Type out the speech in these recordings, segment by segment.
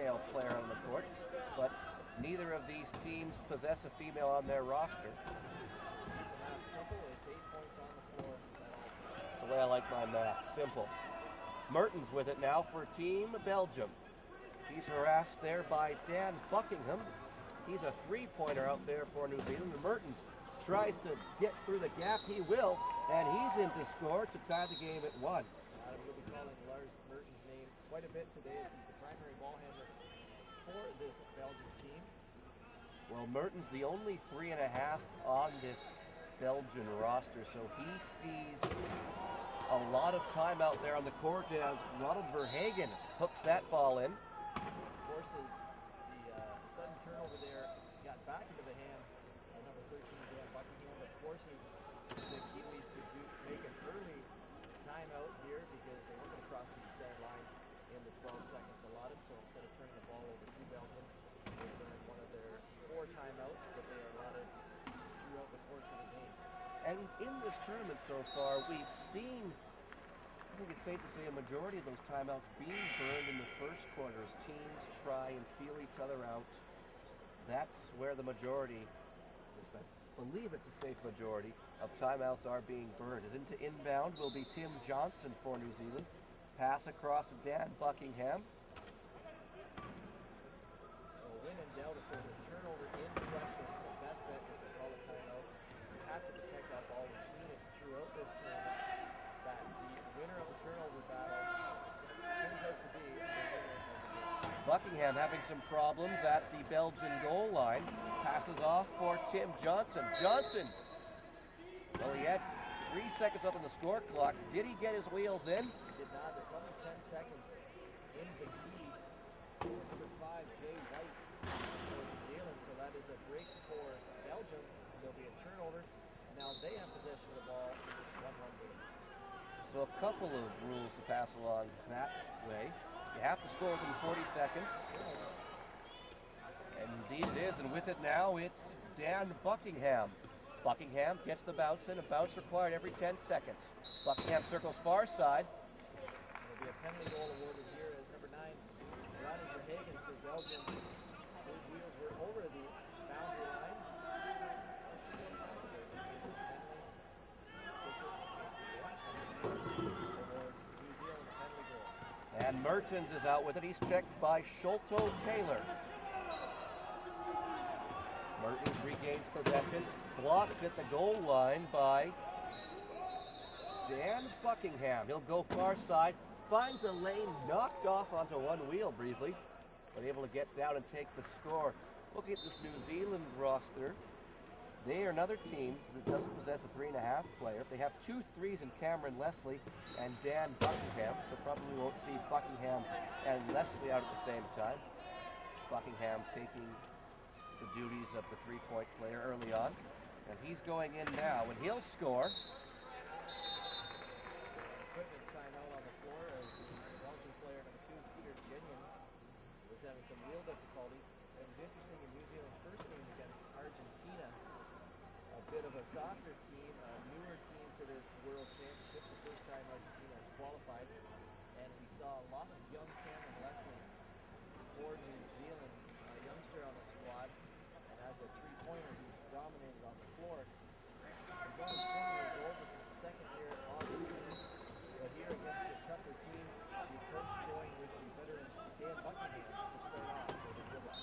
female player on the court, but neither of these teams possess a female on their roster. Math simple, it's 8 points on the floor. That's the way I like my math, simple. Mertens with it now for Team Belgium. He's harassed there by Dan Buckingham. He's a three-pointer out there for New Zealand. Mertens tries to get through the gap. He will, and he's in to score to tie the game at 1. We'll be calling Lars Mertens' name quite a bit today as he's the primary ball handler for this Belgian team. Well, Mertens the only 3.5 on this Belgian roster, so he sees a lot of time out there on the court as Ronald Verhagen hooks that ball in. Forces the sudden turnover there, got back into the hands of number 13, Dan Buckingham, but forces the Kiwis to make an early timeout here because they weren't going to cross the center line in the 12 seconds allotted. So instead of turning the ball over to Belgium, they learned one of their 4 timeouts that they are allotted throughout the course of the game. And in this tournament so far, we've seen, I think it's safe to say, a majority of those timeouts being burned in the first quarter as teams try and feel each other out. That's where the majority, at least I believe it's a safe majority, of timeouts are being burned. And into inbound will be Tim Johnson for New Zealand. Pass across to Dan Buckingham. Well, when in doubt, if there's a turnover in question, the best bet is to call a timeout. You have to protect that ball. We've seen it throughout this tournament that the winner of the turnover battle turns out to be the winner of the game. Buckingham having some problems at the Belgian goal line. Passes off for Tim Johnson. Johnson, well, he had 3 seconds left on the score clock. Did he get his wheels in? He did not. They're coming 10 seconds into the lead. Number 5, Jay White for New Zealand. So that is a break for Belgium. There'll be a turnover. Now they have possession of the ball. 1-1 game. So a couple of rules to pass along that way. You have to score within 40 seconds. And indeed it is, and with it now, it's Dan Buckingham. Buckingham gets the bounce in, a bounce required every 10 seconds. Buckingham circles far side. There'll be a penalty goal awarded here as number 9, Ronnie Verhagen for Belgium. His wheels were over the boundary line. New Zealand a penalty goal. And Mertens is out with it. He's checked by Sholto Taylor. Mertens regains possession. Blocked at the goal line by Dan Buckingham. He'll go far side. Finds a lane, knocked off onto one wheel briefly, but able to get down and take the score. Looking at this New Zealand roster, they are another team that doesn't possess a 3.5 player. They have 2 threes in Cameron Leslie and Dan Buckingham, so probably won't see Buckingham and Leslie out at the same time. Buckingham taking the duties of the 3-point player early on, and he's going in now, and he'll score. Equipment timeout on the floor as the Belgian player number 2, Peter Genion, was having some real difficulties. It was interesting in New Zealand's first game against Argentina, a bit of a soccer team, a newer team to this World Championship, the first time Argentina has qualified, and we saw a lot of young Cameron Leslie for New Zealand, a youngster on the squad, and as a three-pointer, he dominated on the floor. He's only 20 years old, this is the second year on the team, but here against a tougher team, the coach going with the veteran Dan Buckingham to start off with a good one.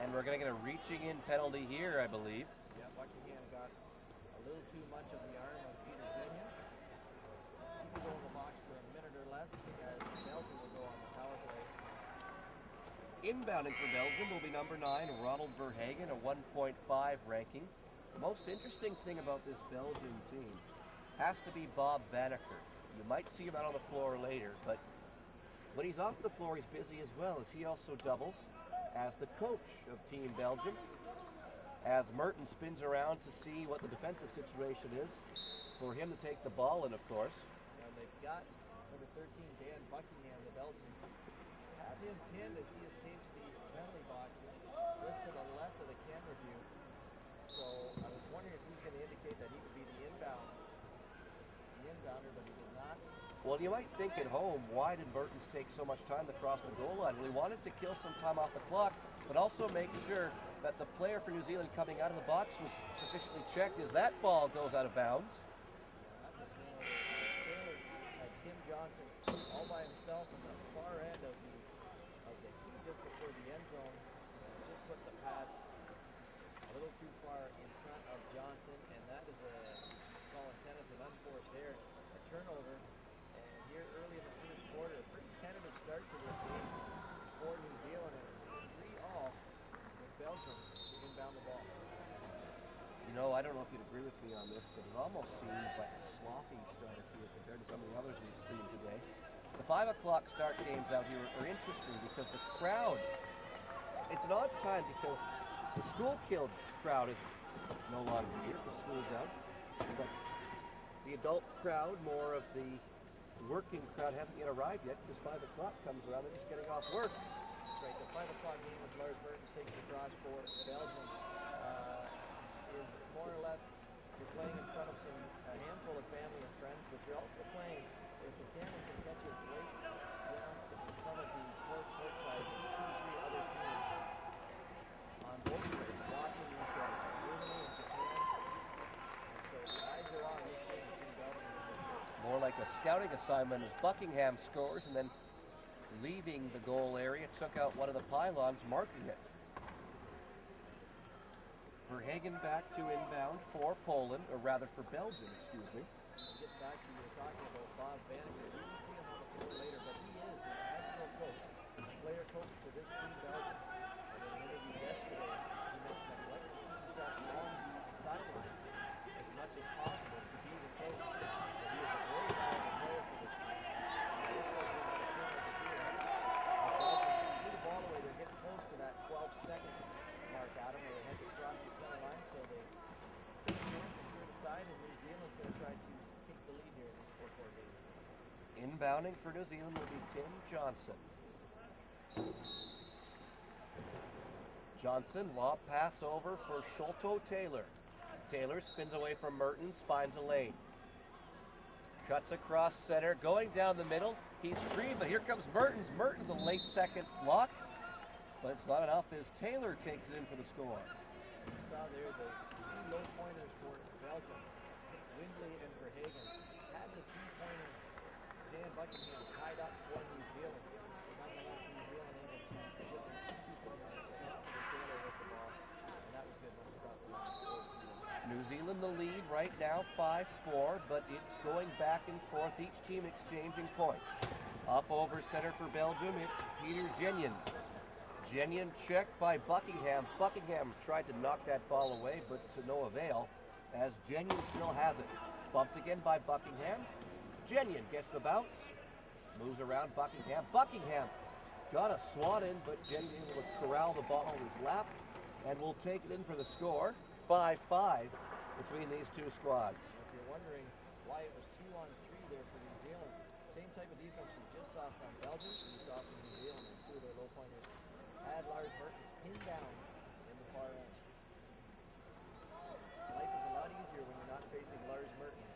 And we're going to get a reaching in penalty here, I believe. Yeah, Buckingham got a little too much of the arm of Peter Genion. He can go in the box for a minute or less as Belgium will go on the power play. Inbounding for Belgium will be number 9, Ronald Verhagen, a 1.5 ranking. The most interesting thing about this Belgian team has to be Bob Banneker. You might see him out on the floor later, but when he's off the floor, he's busy as well, as he also doubles as the coach of Team Belgium, as Mertens spins around to see what the defensive situation is for him to take the ball in, of course. And they've got number 13, Dan Buckingham, the Belgians, have him pinned as he escapes the penalty box, just to the left of the camera view. So I was wondering if he was going to indicate that he would be the inbounder, but he did not. Well, you might think at home, why did Mertens take so much time to cross the goal line? Well, he wanted to kill some time off the clock, but also make sure that the player for New Zealand coming out of the box was sufficiently checked as that ball goes out of bounds. Tim Johnson all by himself on the far end of the key just before the end zone. Just put the pass a little too far in front of Johnson, and that is call in tennis an unforced error, a turnover. And here early in the first quarter, a pretty tentative start to this game for New Zealand, and it's 3-all with Belgium to inbound the ball. You know, I don't know if you'd agree with me on this, but it almost seems like a sloppy start here compared to some of the others we've seen today. The 5 o'clock start games out here are interesting because the crowd, it's an odd time because the school kids crowd is no longer here because school's out, but the adult crowd, more of the working crowd, hasn't yet arrived yet because 5 o'clock comes around, they're just getting off work. That's right, the 5 o'clock game as Lars Mertens takes the cross for Belgium. Is more or less you're playing in front of a handful of family and friends, but you're also playing, if the camera can catch it right down in front of the court side, there's 2 or 3 other teams on both sides watching these guys, Germany and Japan. And so the eyes are on this game between Belgium and Japan. More like a scouting assignment as Buckingham scores and then leaving the goal area, took out one of the pylons, marking it. Verhagen back to inbound for Poland, or rather for Belgium, excuse me. Get back to you were talking about Bob Banniger. We didn't see him on the floor later, but he is the national coach, player coach for this team, Belgium. And in an interview yesterday, he mentioned that he likes to keep himself on the sidelines as much as possible to be the coach. But he is a very valuable player for this team. And it looks like we're going to turn it here. Belgium threw the ball away. They're getting close to that 12-second mark, Adam, where they had to cross the center line, so they took a chance and threw it aside, and New Zealand's going to try to take the lead here in this 4-4 game. Inbounding for New Zealand will be Tim Johnson. Johnson, lob pass over for Sholto Taylor. Taylor spins away from Mertens, finds a lane. Cuts across center, going down the middle. He's free, but here comes Mertens. Mertens, a late second block. But it's not enough as Taylor takes it in for the score. You saw there the 2 low pointers for Belgium, Windley and Verhagen, had the 3-pointer Dan Buckingham tied up for New Zealand. Nonetheless, New Zealand able to get the 2-pointer out for Taylor with the ball, and that was good once across the line. New Zealand the lead right now, 5-4, but it's going back and forth, each team exchanging points. Up over center for Belgium, it's Peter Genyen. Genyen checked by Buckingham. Buckingham tried to knock that ball away, but to no avail, as Genyen still has it. Bumped again by Buckingham. Genyen gets the bounce, moves around Buckingham. Buckingham got a swat in, but Genyen will corral the ball in his lap and will take it in for the score. 5-5 between these two squads. If you're wondering why it was 2-on-3 there for New Zealand, same type of defense we just saw from Belgium, we saw from New Zealand as 2 of their low pointers had Lars Mertens pinned down in the far end. Life is a lot easier when you're not facing Lars Mertens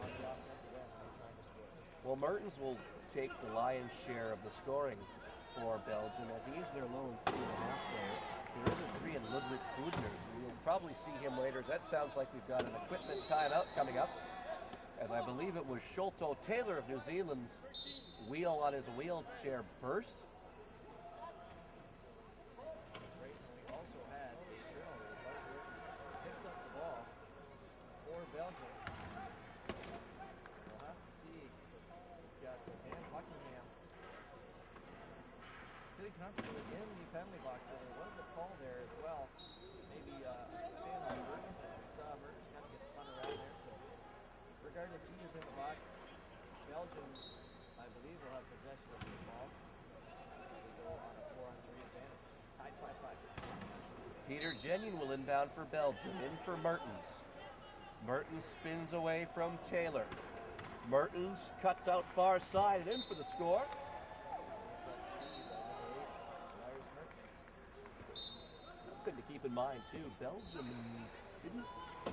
on the offensive end when you're trying to score. Well, Mertens will take the lion's share of the scoring for Belgium as he is their lone 3.5 player. There is a 3 in Ludwig Kudner. We'll probably see him later. That sounds like we've got an equipment timeout coming up, as I believe it was Sholto Taylor of New Zealand's wheel on his wheelchair burst. Right, and we also had a turnover as Lars Mertens picks up the ball for Belgium. We'll have to see. We've got Dan Buckingham sitting comfortably in the penalty box. So there was a call there as well. Maybe a spin on Mertens, as we saw Mertens kind of get spun around there. So regardless, he is in the box. Belgium, I believe, will have possession of the ball. They go on a 4-on-3 advantage. Tied 5-5. Peter Genyen will inbound for Belgium, in for Mertens. Mertens spins away from Taylor. Mertens cuts out far side and in for the score. Good to keep in mind too, Belgium didn't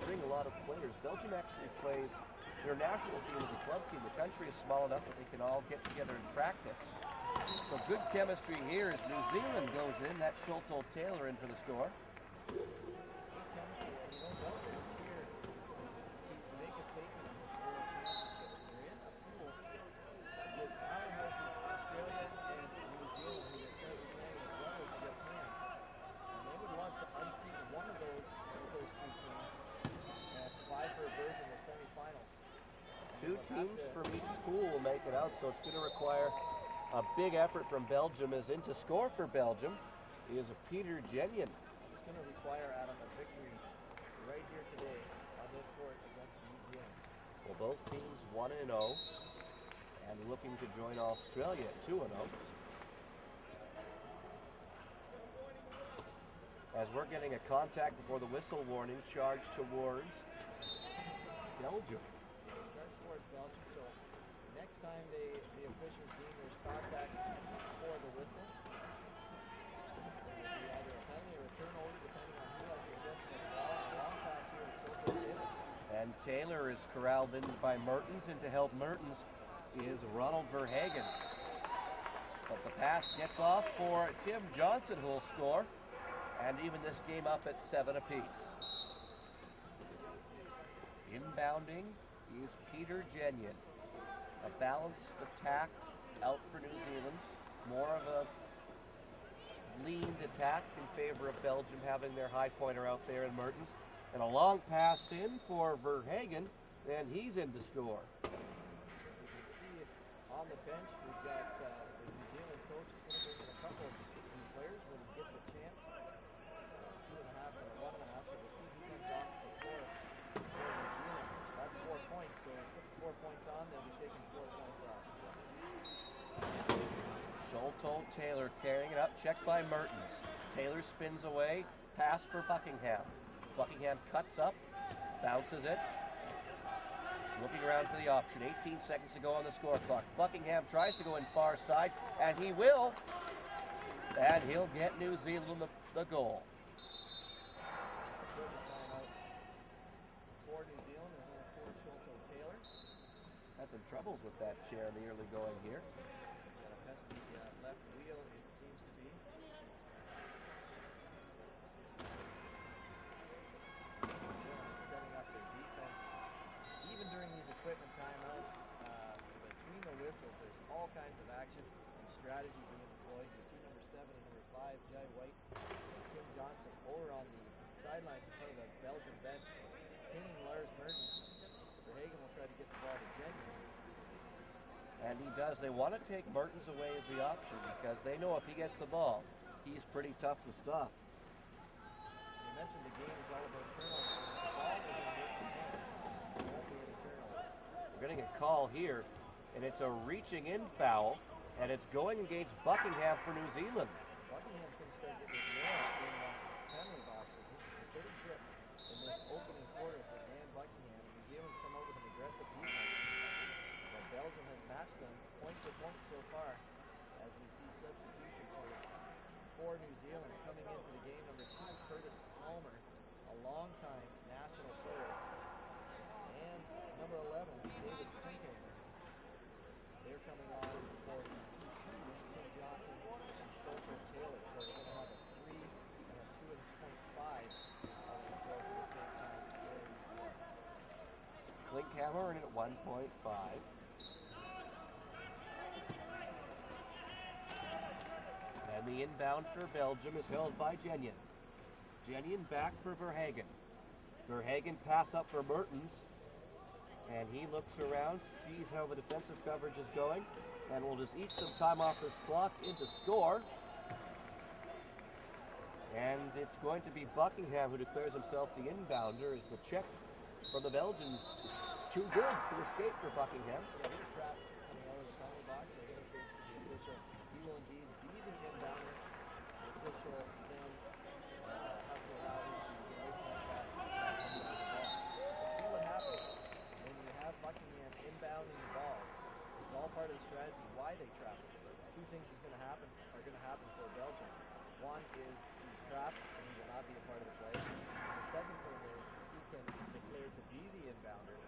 bring a lot of players. Belgium actually plays their national team is a club team. The country is small enough that they can all get together and practice. So good chemistry here as New Zealand goes in. That's Sholto Taylor in for the score. Good chemistry, and you know, Belgium is here to make a statement in this World Championships. They're in a pool with powerhouses Australia and New Zealand, who they're currently playing as well as Japan. And they would love to unseat one of those, two of those three teams, and vie for a berth in the semifinals. Two teams from each pool will make it out, so it's going to require a big effort from Belgium. As in to score for Belgium is a Peter Genyon. It's going to require, Adam, a victory right here today on this court against New Zealand. Well, both teams 1-0 and looking to join Australia at 2-0. As we're getting a contact before the whistle warning, charge towards Belgium. Charge towards Belgium, so next time the officials deem there's contact before the whistle, there will be either a penalty or a turnover, depending on who has the possession of the ball. A long pass here to Sholto Taylor. And Taylor is corralled in by Mertens, and to help Mertens is Ronald Verhagen. But the pass gets off for Tim Johnson, who will score, and even this game up at 7 apiece. Inbounding is Peter Genyon. A balanced attack out for New Zealand. More of a leaned attack in favor of Belgium, having their high pointer out there in Mertens. And a long pass in for Verhagen, and he's in to score. You can see on the bench, we've got the New Zealand coach is going to bring in a couple of new players when he gets a chance. 2.5 and 11.5, so we'll see who comes off before New Zealand. That's 4 points, so put 4 points on, they'll be taking 4 points off. Sholto Taylor carrying it up, checked by Mertens. Taylor spins away, pass for Buckingham. Buckingham cuts up, bounces it. Looking around for the option. 18 seconds to go on the score clock. Buckingham tries to go in far side, and he will. And he'll get New Zealand the goal. Timeout for New Zealand is going for Sholto Taylor. Had some troubles with that chair in the early going here. Got a pesky left wheel, it seems to be. Setting up their defense. Even during these equipment timeouts, between the whistles, there's all kinds of action and strategy being employed. You see number 7 and number 5, Jai White and Tim Johnson, over on the sidelines in front of the Belgian bench, pinning Lars Mertens. Verhagen will try to get the ball to Genyon. And he does. They want to take Mertens away as the option because they know if he gets the ball, he's pretty tough to stop. You mentioned the game is all about turnovers. The ball is in Mertens' hand. There won't be any turnovers. We're getting a call here, and it's a reaching in foul, and it's going against Buckingham for New Zealand. Buckingham can start getting his nails in penalty boxes. This is the third trip in this opening quarter for Dan Buckingham. New Zealand's come out with an aggressive defense, but Belgium has matched them point to point so far. As we see substitutions here for New Zealand coming into the game, number 2, Curtis Palmer, a long-time national player, and number 11, David Klinkhamer. They're coming on for Tim Johnson and Sholto Taylor. So we're going to have a 3 and a 2.5 on the floor for the same time for New Zealand. Klinkhammer in at 1.5. And the inbound for Belgium is held by Genyon. Genyon back for Verhagen. Verhagen pass up for Mertens. And he looks around, sees how the defensive coverage is going, and will just eat some time off this clock into score. And it's going to be Buckingham who declares himself the inbounder as the check from the Belgians too good to escape for Buckingham. Yeah, he's trapped coming out of the penalty box, so it indicates to the official he will indeed be the inbounder. The official then have to allow him to get away from that penalty ball. We'll see what happens when you have Buckingham inbounding the ball. This is all part of the strategy why they trap him. Two things are going to happen for Belgium. One is he's trapped and he will not be a part of the play. And the second thing is he can declare to be the inbounder.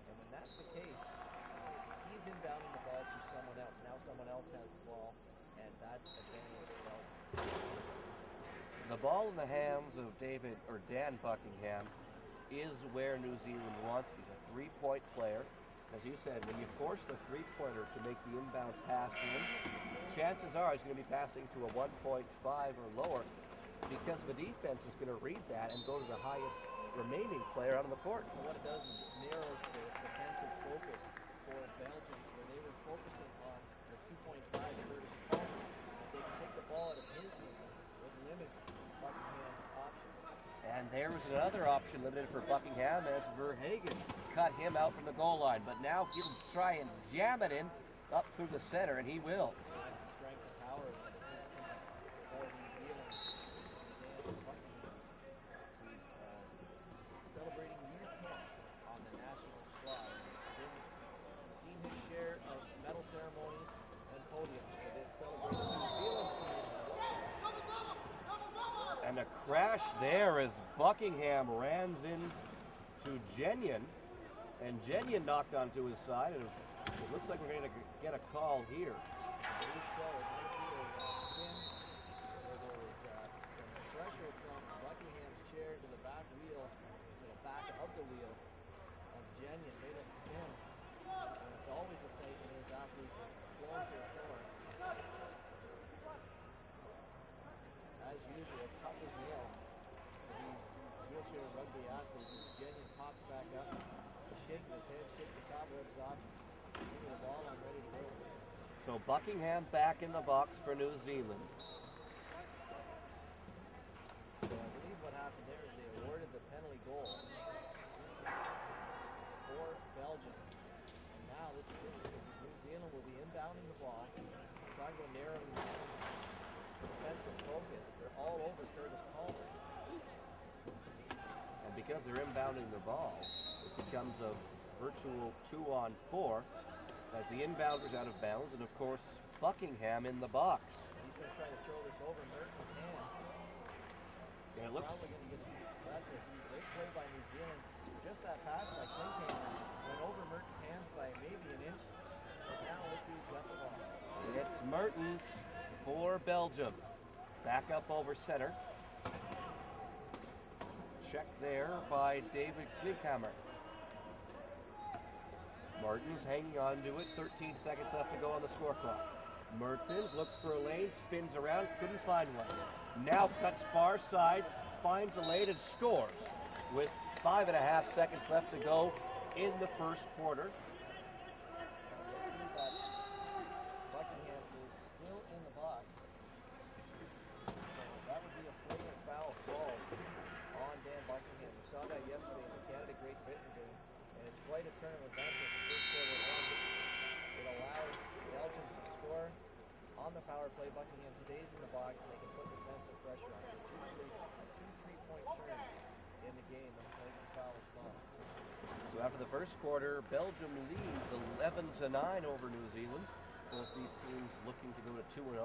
And when that's the case, he's inbounding the ball to someone else. Now someone else has the ball, and that's advantage for Belgium. The ball in the hands of Dan Buckingham is where New Zealand wants. He's a three-point player. As you said, when you force the three-pointer to make the inbound pass in, chances are he's going to be passing to a 1.5 or lower, because the defense is going to read that and go to the highest remaining player out on the court. And what it does is it narrows the defensive focus for Belgium, where they were focusing on the 2.5 Curtis Palmer. If they can take the ball out of his hands, it limits Buckingham's options. And there was another option limited for Buckingham as Verhagen cut him out from the goal line. But now he'll try and jam it in up through the center, and he will. That's the strength and power of the team for New Zealand. Dan Buckingham, who's celebrating year 10 on the national squad. We've seen his share of medal ceremonies and podiums for this celebrating New Zealand team. And a crash there as Buckingham rans in to Genyon. And Genyon knocked onto his side, and it looks like we're going to get a call here. I believe so. It might be a spin where there was some pressure from Buckingham's chair to the back wheel, to the back of the wheel of Genyon. Made him spin. And it's always a sight when his athletes are flown to the floor. As usual, tough as nails for these wheelchair rugby athletes. As Genyon pops back up, shaking his head, shaking the cobwebs off, giving the ball, I'm ready to go. So Buckingham back in the box for New Zealand. So I believe what happened there is they awarded the penalty goal for Belgium. And now this is interesting. New Zealand will be inbounding the ball, trying to narrow New Zealand's defensive focus. They're all over Curtis Palmer. And because they're inbounding the ball, it becomes a virtual 2-on-4 as the inbounder's out of bounds, and of course Buckingham in the box. He's going to try to throw this over Merton's hands. And it looks... Probably going to get, that's a great play by New Zealand. Just that pass by Klinkhamer went over Merton's hands by maybe an inch. But now look who's got the ball. It's Mertens for Belgium. Back up over center. Check there by David Klinkhamer. Mertens hanging on to it. 13 seconds left to go on the score clock. Mertens looks for a lane, spins around, couldn't find one. Now cuts far side, finds a lane and scores with 5.5 seconds left to go in the first quarter. You'll see that Buckingham is still in the box. So that would be a flagrant foul call on Dan Buckingham. We saw that yesterday in the Canada Great Britain game, and it's quite a turn of events as the first quarter ends. It allows Belgium to score on the power play. Buckingham stays in the box, and they can put defensive pressure on. So it's usually a 2-3 point turn in the game when a flagrant foul is called. So after the first quarter, Belgium leads 11-9 over New Zealand. Both these teams looking to go to 2-0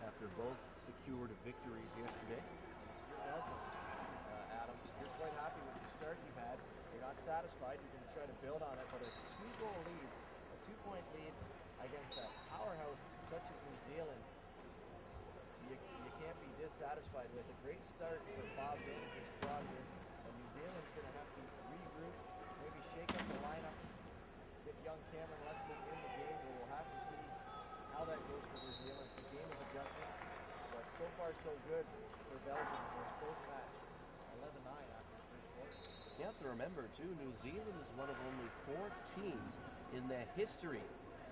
after both secured victories yesterday. Belgium, Adam, you're quite happy with the start you've had. You're not satisfied. You're going to try to build on it, but a 2-goal lead, a 2-point lead against a powerhouse such as New Zealand, you can't be dissatisfied with. A great start for Bob Daneker's squad here, and New Zealand's going to have to regroup, maybe shake up the lineup, get young Cameron Leslie in the game. We'll have to see how that goes for New Zealand. It's a game of adjustments, but so far so good for Belgium in this close match. 11-9 after the first quarter. You have to remember, too, New Zealand is one of only 4 teams in the history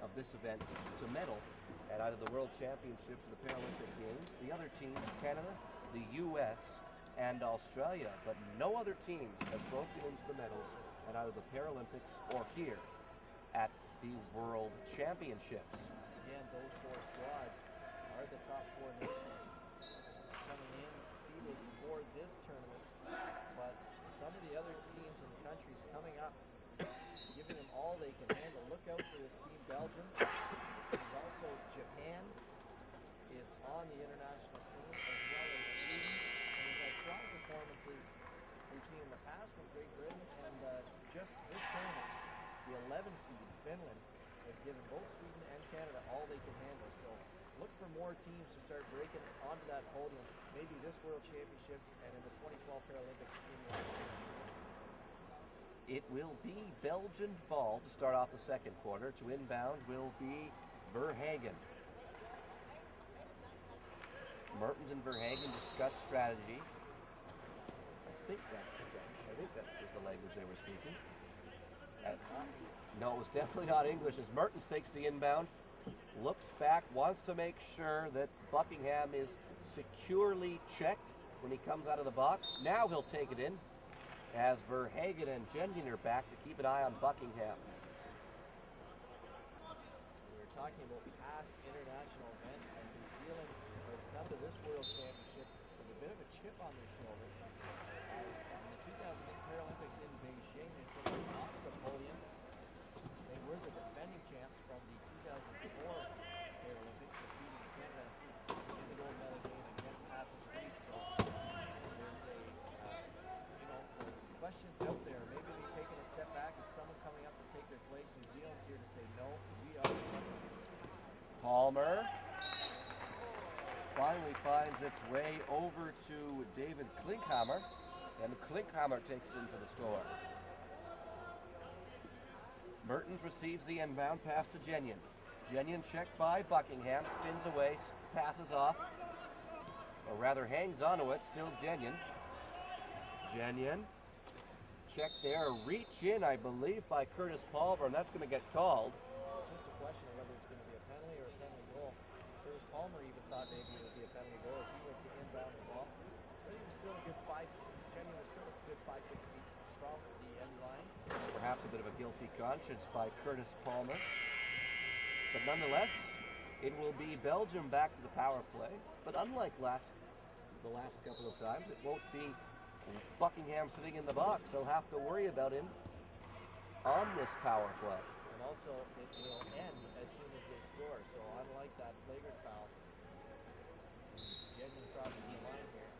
of this event to medal at either the World Championships or the Paralympic Games. The other teams, Canada, the U.S., and Australia, but no other teams have broken into the medals at either the Paralympics or here at the World Championships. Again, those 4 squads are the top 4 nations coming in seeded for this tournament, but some of the other teams in the countries coming up, giving them all they can handle. Look out for this team, Belgium. There's also Japan is on the international scene, as well as Sweden. And we've had strong performances we've seen in the past from Great Britain, and just this tournament, the 11 seed, Finland, has given both Sweden and Canada all they can handle. So look for more teams to start breaking onto that podium, maybe this World Championships and in the 2012 Paralympics in Rugby. It will be Belgian ball to start off the second quarter. To inbound will be Verhagen. Mertens and Verhagen discuss strategy. I think that's French. I think that is the language they were speaking. No, it was definitely not English, as Mertens takes the inbound, looks back, wants to make sure that Buckingham is securely checked when he comes out of the box. Now he'll take it in, as Verhagen and Jengen are back to keep an eye on Buckingham. We were talking about past international events, and New Zealand has come to this World Championship with a bit of a chip on their shoulder. As in the 2008 Paralympics in Beijing, they took off the podium. They were the defending champs from the 2004 Paralympics, defeating Canada in the gold medal game against Patrick Reese. So there's the question out there. Maybe they've taken a step back. Is someone coming up to take their place? New Zealand's here to say no. We are. Palmer finally finds its way over to David Klinkhammer, and Klinkhammer takes it in for the score. Mertens receives the inbound pass to Jengen. Jengen checked by Buckingham, spins away, passes off, or rather hangs onto it, still Jengen. Jengen, check there, reach in, I believe, by Curtis Palmer, and that's going to get called. It's just a question of whether it's going to be a penalty or a penalty goal. Curtis Palmer even thought maybe it would be a penalty goal as he went to inbound the ball. But he was still a good 5, Jengen was still a good 5-6 feet from the end line. Perhaps a bit of a guilty conscience by Curtis Palmer. But nonetheless, it will be Belgium back to the power play. But unlike the last couple of times, it won't be Buckingham sitting in the box. They'll have to worry about him on this power play. And also, it will end as soon as they score. So unlike that flagrant foul, Jengen crosses the line here.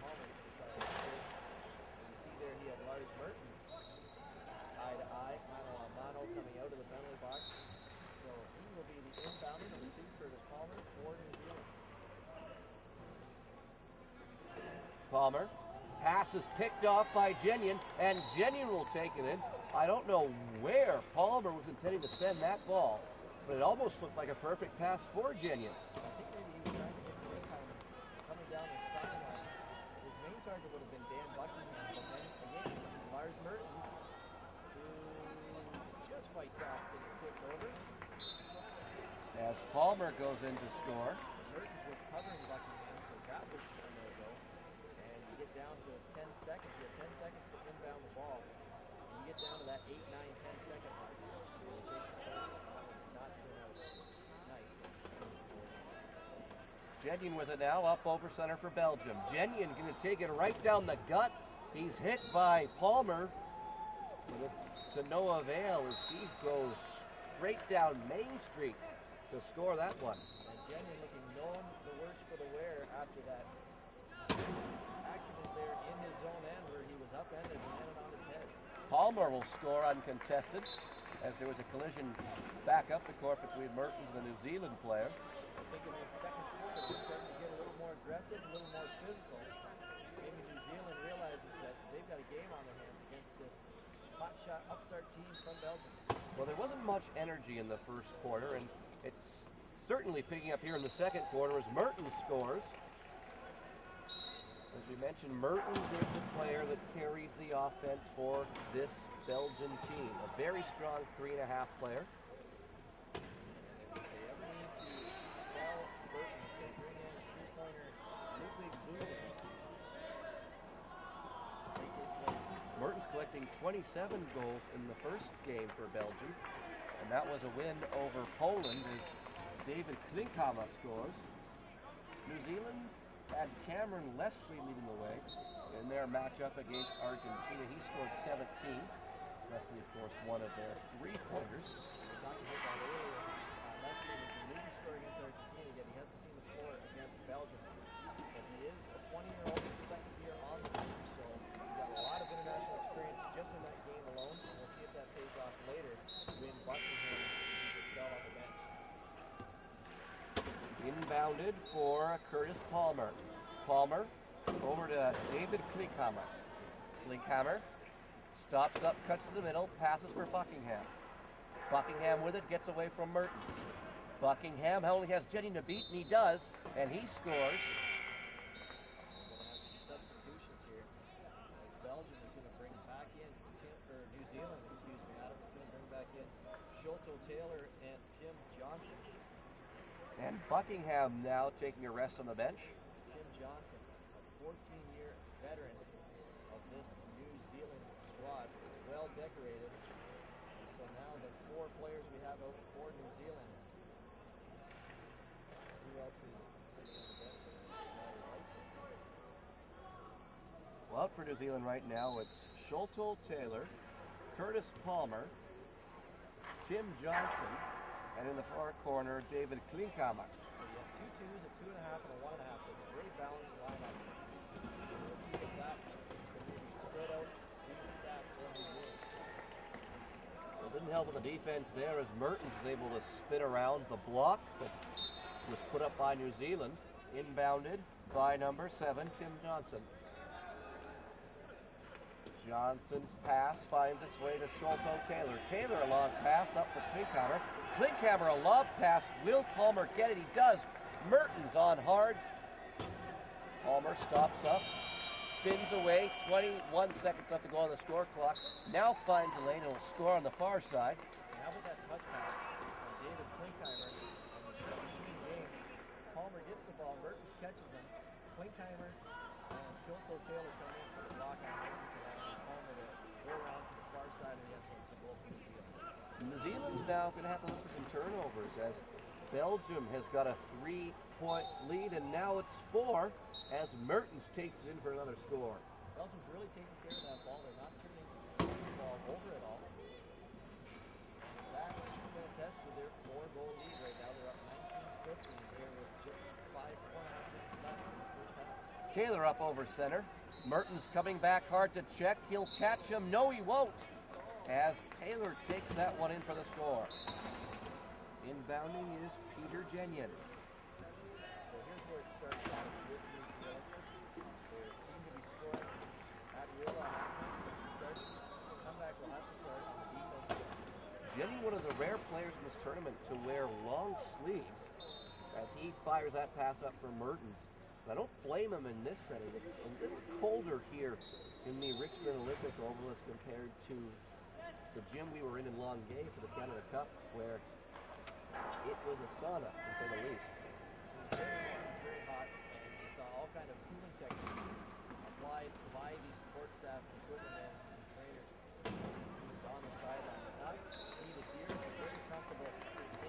Palmer to try to score. And you see there he had Lars Mertens eye to eye, mano a mano coming out of the penalty box. So he will be the inbounder, number 2, Curtis Palmer, for New Zealand. Palmer, pass is picked off by Jengen, and Jengen will take it in. I don't know where Palmer was intending to send that ball, but it almost looked like a perfect pass for Jengen. I think maybe he was trying to hit Klinkhammer coming down the sideline. His main target would have been Dan Buckingham, but then again, Lars Mertens, who just fights off, gets tipped over. As Palmer goes in to score. Mertens was covering Buckingham, so that was a no-go. And you get down to 10 seconds. You have 10 seconds to inbound the ball. And you get down to that 8, 9, 10-second mark. So you take the chance to not turn out nice. Jengen with it now, up over center for Belgium. Jengen going to take it right down the gut. He's hit by Palmer, but it's to no avail as he goes straight down Main Street to score that one. And Jengen looking none the worse for the wear after that accident there in his zone end where he was upended and landed on his head. Palmer will score uncontested as there was a collision back up the court between Mertens and the New Zealand player. I think in the second quarter they're starting to get a little more aggressive, a little more physical. Maybe New Zealand realizes that they've got a game on their hands against this hotshot upstart team from Belgium. Well, there wasn't much energy in the first quarter, and it's certainly picking up here in the second quarter as Mertens scores. As we mentioned, Mertens is the player that carries the offense for this Belgian team. A very strong 3.5 player. If they ever need to spell Mertens, they bring in a three-pointer, Ludwig Boudins. Take his place. Mertens collecting 27 goals in the first game for Belgium, and that was a win over Poland as David Klinkhammer scores. New Zealand had Cameron Leslie leading the way in their matchup against Argentina. He scored 17. Leslie, of course, one of their 3-pointers. We talked about that earlier. Leslie was the leading scorer against Argentina, yet he hasn't seen the floor against Belgium. But he is a 20-year-old, second year on the team, so he's got a lot of international experience just in that game alone, and we'll see if that pays off later. Inbounded for Curtis Palmer. Palmer over to David Klinkhammer. Klinkhammer stops up, cuts to the middle, passes for Buckingham. Buckingham with it, gets away from Mertens. Buckingham only has Jenny to beat, and he does, and he scores. We're going to have some substitutions here. As Belgium is going to bring back in, New Zealand, excuse me, Adam, is going to bring back in Sholto Taylor and Tim Johnson. And Buckingham now taking a rest on the bench. Tim Johnson, a 14-year veteran of this New Zealand squad, well decorated. And so now the 4 players we have out for New Zealand. Who else is sitting on the bench? Well, out for New Zealand right now, it's Sholto Taylor, Curtis Palmer, Tim Johnson, and in the far corner, David Klinkhammer. So you have 2 twos, a 2.5, and a 1.5. So it's a very balanced lineup. We'll see if that can maybe spread out the attack for New Zealand. Well, it didn't help with the defense there as Mertens was able to spin around the block that was put up by New Zealand. Inbounded by number 7, Tim Johnson. Johnson's pass finds its way to Sholto Taylor. Taylor a long pass up for Klinkhammer. Klinkhammer a lob pass. Will Palmer get it? He does. Mertens on hard. Palmer stops up, spins away. 21 seconds left to go on the score clock. Now finds a lane and will score on the far side. And how about that touch pass from David Klinkhammer in the 17 game? Palmer gets the ball. Mertens catches him. Klinkhammer and Sholto Taylor come in for the block on Mertens. Palmer to go around to the far side of the end zone to goal for New Zealand. New Zealand's now going to have to look for some turnovers as Belgium has got a 3-point lead, and now it's 4 as Mertens takes it in for another score. Belgium's really taking care of that ball. They're not turning the ball over at all. That's going to test with their 4-goal lead right now. They're up 19-15 here with just 4.5 minutes left in the first half. Taylor up over center. Mertens coming back hard to check. He'll catch him. No, he won't. As Taylor takes that one in for the score. Inbounding is Peter Genyon. So here's where it starts out with New Zealand. They seem to be scoring at will on offense, but it starts, the comeback will have to start on the defense end. Genyon, one of the rare players in this tournament to wear long sleeves as he fires that pass up for Mertens. I don't blame him in this setting. It's a little colder here in the Richmond Olympic Oval as compared to the gym we were in Longueuil for the Canada Cup, where it was a sauna, to say the least. Very hot, and we saw all kind of cooling techniques applied by these support staff, equipment men, and trainers on the sidelines. Not needed here, but very comfortable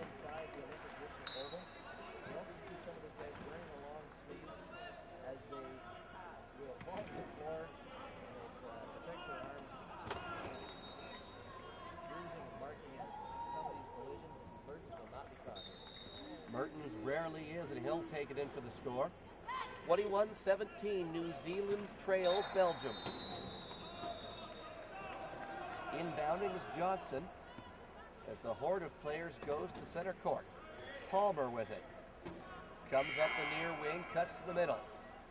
inside the Olympic Richmond Oval. You also see some of the guys wearing the long sleeves as they will fall to the floor, and it protects their arms against bruising and marking as some of these collisions, and Mertens will not be caught. Mertens rarely is, and he'll take it in for the score. 21-17, New Zealand trails Belgium. Inbounding is Johnson as the horde of players goes to center court. Palmer with it. Comes up the near wing, cuts to the middle.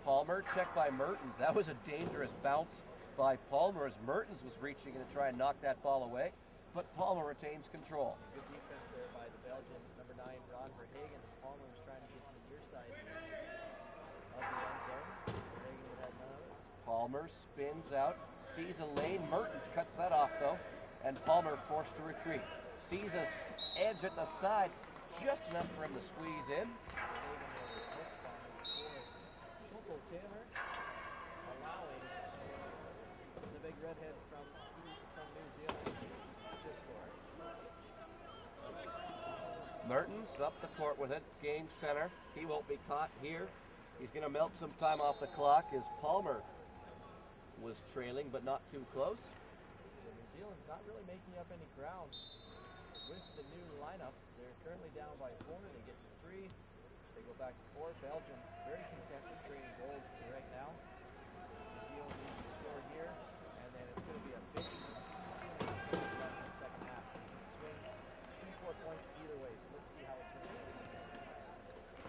Palmer checked by Mertens. That was a dangerous bounce by Palmer as Mertens was reaching in to try and knock that ball away, but Palmer retains control. Good defense there by the Belgian number 9, Ron Verhagen, as Palmer was trying to get to the near side of the end zone. Verhagen would have none of it. Palmer spins out, sees a lane. Mertens cuts that off though, and Palmer forced to retreat. Sees a edge at the side, just enough for him to squeeze in. Sholto Taylor allowing the big redhead from New Zealand to score. Mertens up the court with it, gains center. He won't be caught here. He's going to milk some time off the clock as Palmer was trailing, but not too close. So New Zealand's not really making up any ground with the new lineup. They're currently down by 4. They get to 3. They go back to 4. Belgium very content with trading goals right now. New Zealand needs to score here, and then it's going to be a big 2-2 left in the second half. Swing 3-4 points either way, so let's see how it turns out.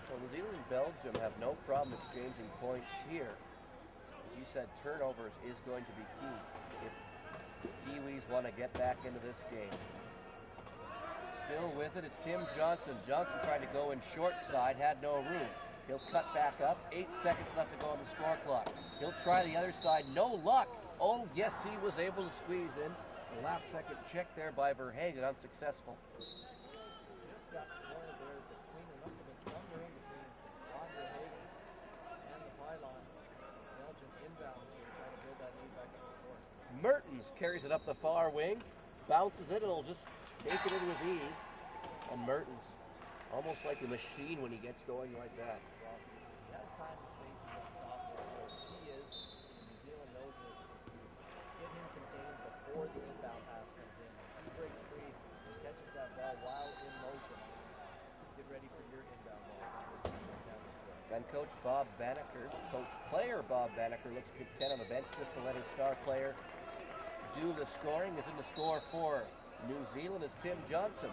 So New Zealand and Belgium Belgium have no problem exchanging points here. As you said, turnovers is going to be key if the Kiwis want to get back into this game. Still with it, it's Tim Johnson. Johnson tried to go in short side, had no room. He'll cut back up. 8 seconds left to go on the score clock. He'll try the other side. No luck. Oh, yes, he was able to squeeze in. The last second check there by Verhagen, unsuccessful. Just got cornered there between. There must have been some room between Bob Verhagen and the pylon. Belgium inbounds here, trying to build that lead back up the court. Mertens carries it up the far wing, bounces it, and it'll just take it in with ease. And Mertens, almost like a machine when he gets going like that. Well, he has time and space, he's unstoppable. So the key is, and New Zealand knows this, is to get him contained before the inbound pass comes in. If he breaks free and catches that ball while in motion, get ready for your inbound ball. And Coach Bob Banneker, player Bob Banneker, looks content on the bench just to let his star player do the scoring. Is in the score for New Zealand is Tim Johnson.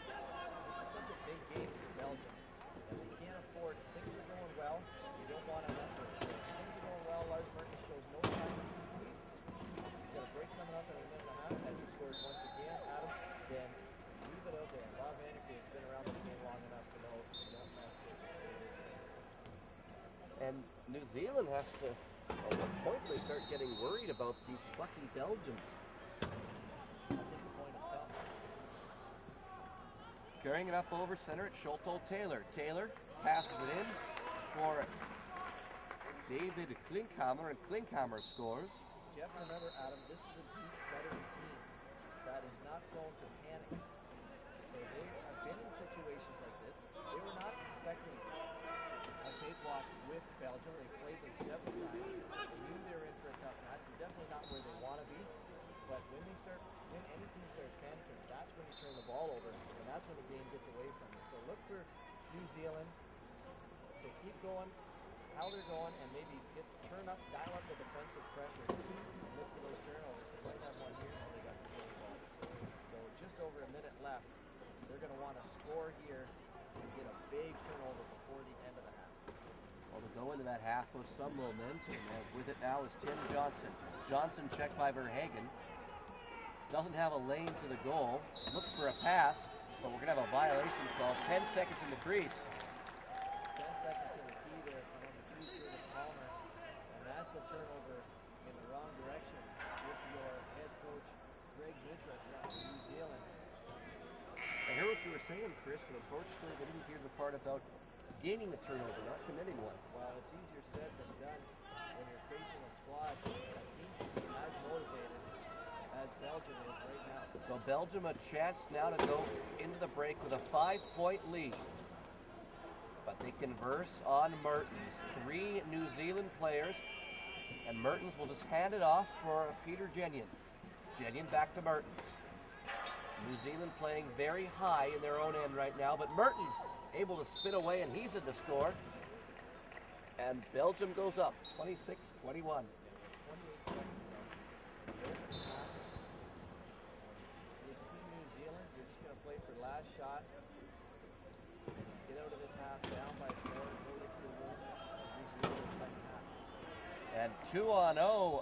This is such a big game for Belgium that they can't afford. Things are going well. You don't want to mess with it. So if things are going well. Lars Mertens shows no signs of fatigue. He's got a break coming up in a minute and a half as he scores once again. Adam, then leave it out there. Bob Vaneke has been around this game long enough to know you don't mess with it. And New Zealand has to, at what point they start getting worried about these plucky Belgians. I think the point has come. Carrying it up over center at Sholto Taylor. Taylor passes it in for David Klinkhammer, and Klinkhammer scores. Jeff, remember, Adam, this is a deep veteran team that is not prone to panic. So they have been in situations like this. They were not expecting a cakewalk with Belgium. They played them several times. They knew they were in for a tough match. They're definitely not where they want to be. But when any team starts panicking, that's when you turn the ball over, and that's when the game gets away from you. So look for New Zealand to keep going how they're going, and maybe dial up the defensive pressure, and look for those turnovers. They might have one here, and they got the goal ball. So just over a minute left. They're going to want to score here and get a big turnover before the end of the half. Well, to go into that half with some momentum, as with it now is Tim Johnson. Johnson checked by Verhagen. Doesn't have a lane to the goal. Looks for a pass, but we're going to have a violation call. 10 seconds in the crease. 10 seconds in the key there for number 2, Curtis Palmer. And that's a turnover in the wrong direction with your head coach, Greg Woodruff, from New Zealand. I heard what you were saying, Chris, but unfortunately I didn't hear the part about gaining the turnover, not committing one. Well, it's easier said than done when you're facing a squad that seems to be as motivated as Belgium is right now. So Belgium a chance now to go into the break with a 5-point lead. But they converse on Mertens. 3 New Zealand players, and Mertens will just hand it off for Peter Genyon. Genyon back to Mertens. New Zealand playing very high in their own end right now, but Mertens able to spin away, and he's in the score. And Belgium goes up, 26-21. 28 seconds left. With Team New Zealand, you're just going to play for last shot. Get out of this half down by 4, go to your room, and regroup the second half. And 2-0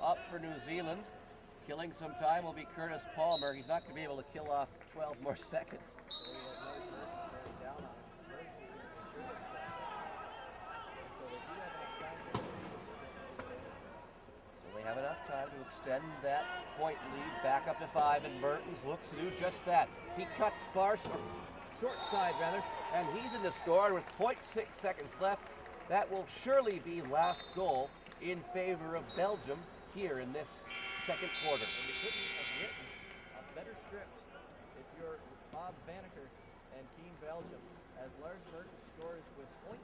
up for New Zealand. Killing some time will be Curtis Palmer. He's not going to be able to kill off 12 more seconds. So they have enough time to extend that point lead back up to 5, and Mertens looks to do just that. He cuts short side rather, and he's in the score with 0.6 seconds left. That will surely be last goal in favor of Belgium here in this second quarter. And you couldn't have written a better script if you're Bob Banneker and Team Belgium, as Lars Mertens scores with 0.6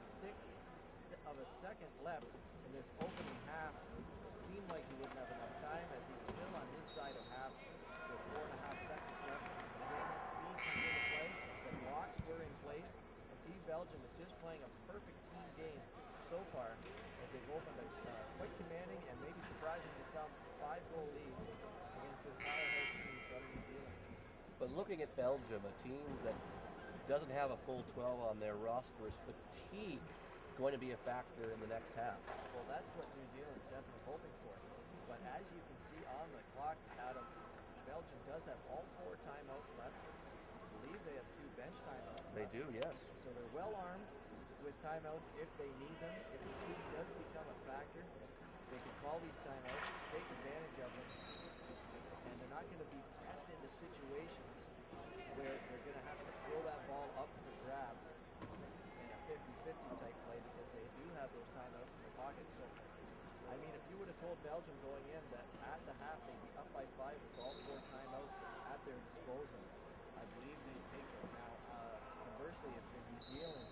of a second left in this opening half. It seemed like he wouldn't have enough time, as he was still on his side of half with 4.5 seconds left. Again, speed comes into play, the blocks were in place, and Team Belgium is just playing a perfect team game so far, as they've opened a quite commanding and maybe surprising to some 5-goal lead against the powerhouse team from New Zealand. But looking at Belgium, a team that doesn't have a full 12 on their roster. Is fatigue going to be a factor in the next half? Well, that's what New Zealand's definitely hoping for. But as you can see on the clock, Adam, Belgium does have all 4 timeouts left. I believe they have 2 bench timeouts They left. do, yes. So they're well armed with timeouts if they need them. If fatigue does become a factor, they can call these timeouts, take advantage of them, and they're not going to be pressed into situations where they're going to have to throw that ball up for grabs in a 50-50 type play because they do have those timeouts in their pocket. So, I mean, if you would have told Belgium going in that at the half they'd be up by 5 with all 4 timeouts at their disposal, I believe they'd take it. Now, conversely, if you're New Zealand,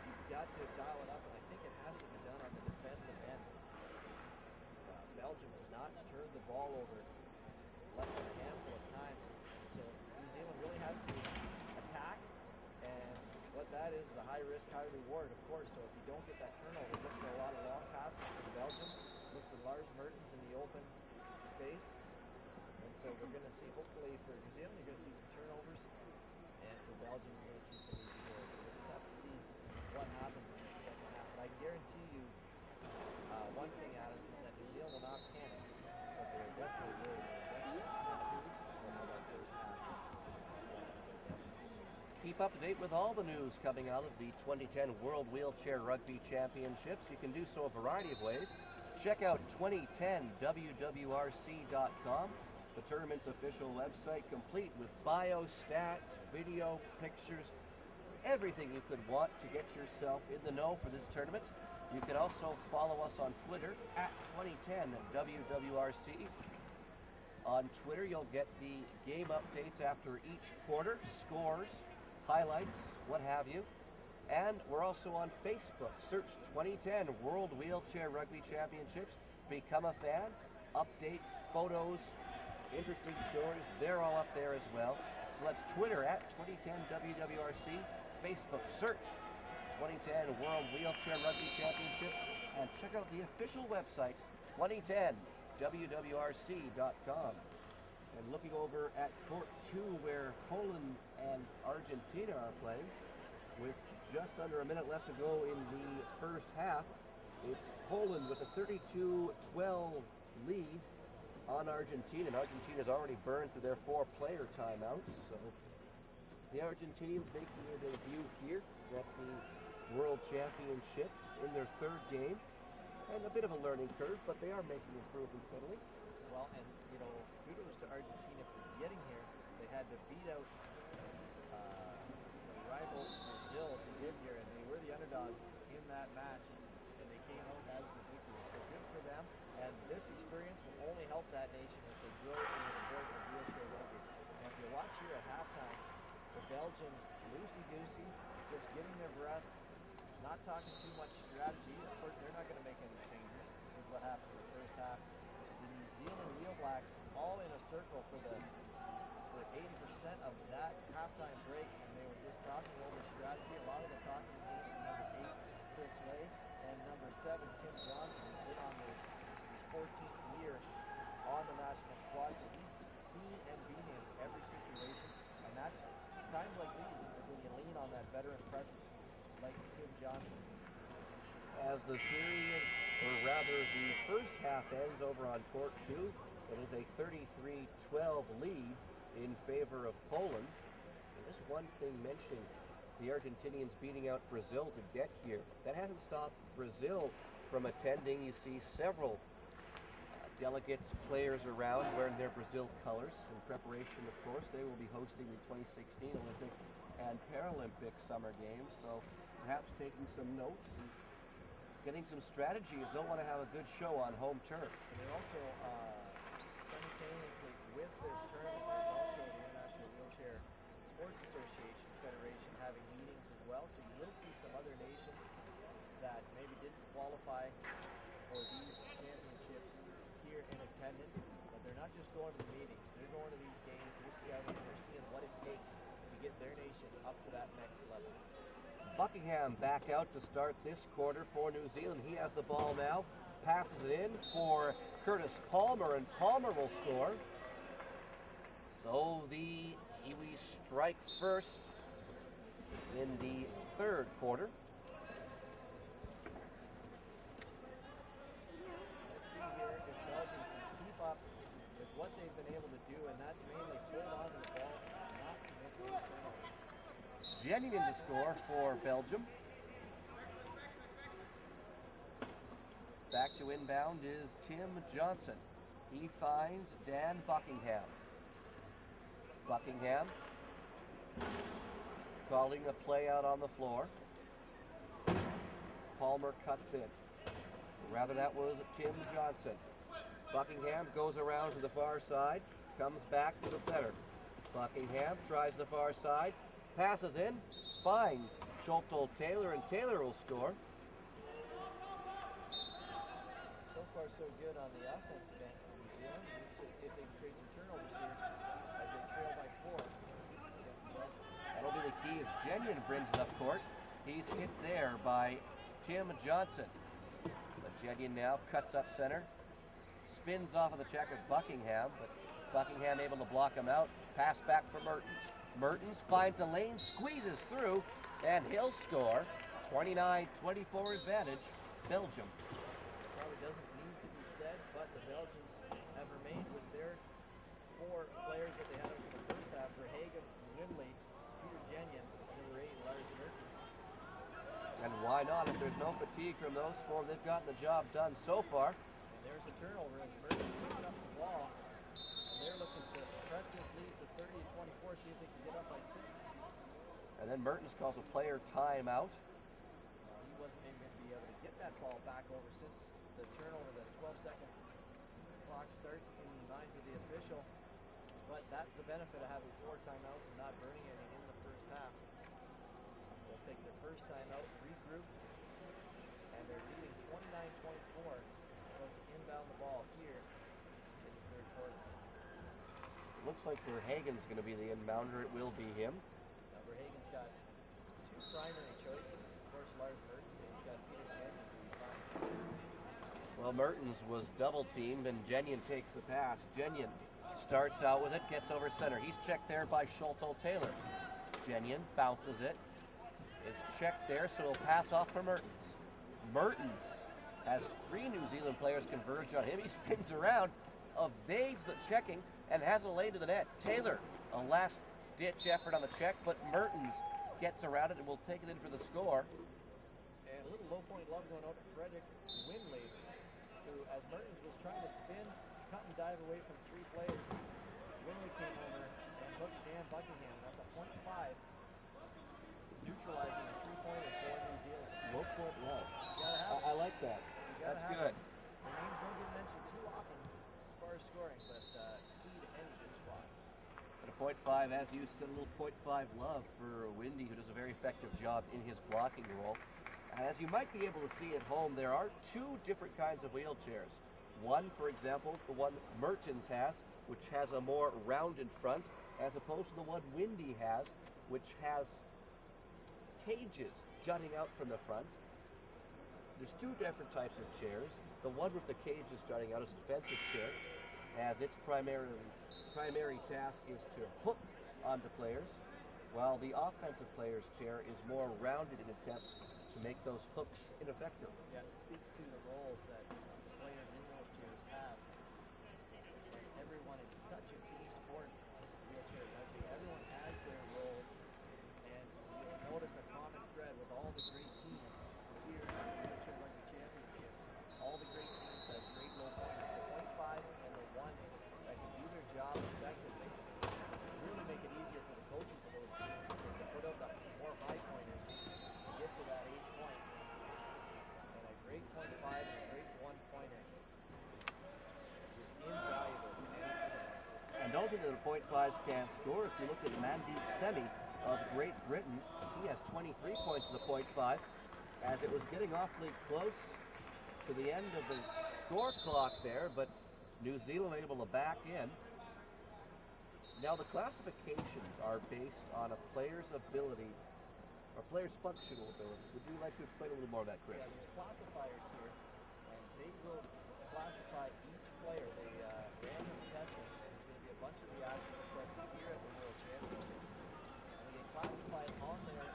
you've got to dial it up, and I think it has to be done on the defensive end. Belgium has not turned the ball over less than a handful of times, so New Zealand really has to attack, and what that is a high risk, high reward, of course. So if you don't get that turnover, look for a lot of long passes from Belgium, look for Lars Mertens in the open space, and so we're going to see, hopefully for New Zealand, you're going to see some turnovers, and for Belgium, you're going to see some easy goals. So we'll just have to see what happens in the second half. But I guarantee you one thing, Adam, is that New Zealand will not panic, but they're definitely worried. Keep up to date with all the news coming out of the 2010 World Wheelchair Rugby Championships. You can do so a variety of ways. Check out 2010WWRC.com, the tournament's official website, complete with bio, stats, video, pictures, everything you could want to get yourself in the know for this tournament. You can also follow us on Twitter at 2010WWRC. On Twitter, you'll get the game updates after each quarter, scores, highlights, what have you. And we're also on Facebook. Search 2010 World Wheelchair Rugby Championships. Become a fan. Updates, photos, interesting stories, they're all up there as well. So that's Twitter at 2010WWRC. Facebook, search 2010 World Wheelchair Rugby Championships. And check out the official website, 2010WWRC.com. And looking over at Court 2, where Poland and Argentina are playing, with just under a minute left to go in the first half, it's Poland with a 32-12 lead on Argentina. And Argentina's already burned through their 4-player timeouts, so the Argentinians making their debut here at the World Championships in their 3rd game. And a bit of a learning curve, but they are making improvements steadily. Well, and you know, kudos to Argentina for getting here. They had to beat out the rival Brazil to get here, and they were the underdogs in that match, and they came out as the victors. So good for them. And this experience will only help that nation as they grow in the sport of wheelchair rugby. And if you watch here at halftime, the Belgians loosey-goosey, just getting their breath, not talking too much strategy. Of course, they're not going to make any changes with what happened in the first half. The New Zealand Wheel Blacks all in a circle for 80% of that halftime break, and they were just talking over strategy. A lot of the talking came from number 8, Chris Lay, and number 7, Tim Johnson, who's been on his 14th year on the national squad. So he's seen and been in every situation, and that's times like these when you lean on that veteran presence like Tim Johnson. As the period, or rather the first half ends over on Court 2, it is a 33-12 lead in favor of Poland. And just one thing mentioning, the Argentinians beating out Brazil to get here. That hasn't stopped Brazil from attending. You see several delegates, players around wearing their Brazil colors in preparation, of course. They will be hosting the 2016 Olympic and Paralympic Summer Games, so perhaps taking some notes and getting some strategies. They'll want to have a good show on home turf. And they're also, simultaneously with this tournament, there's also the International Wheelchair Sports Association Federation having meetings as well, so you will see some other nations that maybe didn't qualify for these championships here in attendance, but they're not just going to the meetings, they're going to these games, they're scouting, they're seeing what it takes to get their nation up to that next level. Buckingham back out to start this quarter for New Zealand. He has the ball now, passes it in for Curtis Palmer, and Palmer will score. So the Kiwis strike first in the third quarter. Let's see here if Belgium can keep up with what they've been able to do, and that's mainly hold on to the ball and not commit to turnovers. Jenyon to score for Belgium. Back to inbound is Tim Johnson. He finds Dan Buckingham. Buckingham calling a play out on the floor. Palmer cuts in. Rather, that was Tim Johnson. Buckingham goes around to the far side, comes back to the center. Buckingham tries the far side, passes in, finds Sholto Taylor, and Taylor will score. So far, so good on the offensive end for New Zealand. Let's just see if they can create some turnovers here as they trail by 4 against the Belgians. That'll be the key as Jenyon brings it up court. He's hit there by Tim Johnson. But Jenyon now cuts up center, spins off of the check of Buckingham, but Buckingham able to block him out. Pass back for Mertens. Mertens finds a lane, squeezes through, and he'll score. 29-24 advantage, Belgium. Probably doesn't need to be said, but the Belgians have remained with their 4 players that they had in the first half: Verhagen, Windley, Peter Jenyon, and number 8, Lars Mertens. And why not? If there's no fatigue from those 4, they've gotten the job done so far. And there's a turnover as Mertens picks up the ball, and they're looking to press this lead to 30-24, see if they can get up by 6. And then Mertens calls a player timeout. He wasn't maybe going to be able to get that ball back over since the turnover. The 12-second clock starts in the minds of the official. But that's the benefit of having 4 timeouts and not burning any in the first half. They'll take their first timeout, regroup, and they're leading 29-24. About to inbound the ball here in the third quarter. Looks like Verhagen's going to be the inbounder. It will be him. Now Verhagen's got 2 primary choices. Of course, Lars Mertens, and he's got Peter Jenyon who he finds. Well, Mertens was double teamed and Jenyon takes the pass. Jenyon starts out with it, gets over center. He's checked there by Sholto Taylor. Jenyon bounces it. Is checked there, so he'll pass off for Mertens. Mertens has 3 New Zealand players converge on him. He spins around, evades the checking, and has a lane to the net. Taylor, a last-ditch effort on the check, but Mertens gets around it and will take it in for the score. And a little low-point love going out to Frederick Windley, who, as Mertens was trying to spin, cut and dive away from 3 players, Windley came over and hooked Dan Buckingham. That's a .5, neutralizing a 3-pointer for New Zealand. Low point love. You gotta have it. I like that. You gotta That's have good. it. Their names don't get mentioned too often as far as scoring, but key to any good squad. But a .5, as you said, a little .5 love for Windy, who does a very effective job in his blocking role. As you might be able to see at home, there are 2 different kinds of wheelchairs. One, for example, the one Mertens has, which has a more rounded front, as opposed to the one Windy has, which has cages jutting out from the front. There's 2 different types of chairs. The one with the cages jutting out is a defensive chair, as its primary task is to hook onto players, while the offensive player's chair is more rounded in attempt to make those hooks ineffective. Yeah, it speaks to the roles that players in those chairs have. Everyone is such a team sport, wheelchair rugby. Everyone has their roles, and you'll notice a common thread with all the great teams here in the Wheelchair Rugby Championships. All the great teams have great low pointers. The .5s and the 1s that can do their job effectively really make it easier for the coaches of those teams to put up the more high pointers to get to that 8 points. And a great .5 and a great 1-pointer is invaluable to any team. And don't think that the .5s can't score. If you look at Mandeep Semi of Great Britain, he has 23 points as a .5, as it was getting awfully close to the end of the score clock there, but New Zealand able to back in. Now the classifications are based on a player's ability, or player's functional ability. Would you like to explain a little more of that, Chris? Yeah, there's classifiers here, and they will classify each player. They random testing. There's going to be a bunch of the athletes tested here at the World Championships, and they get classified on their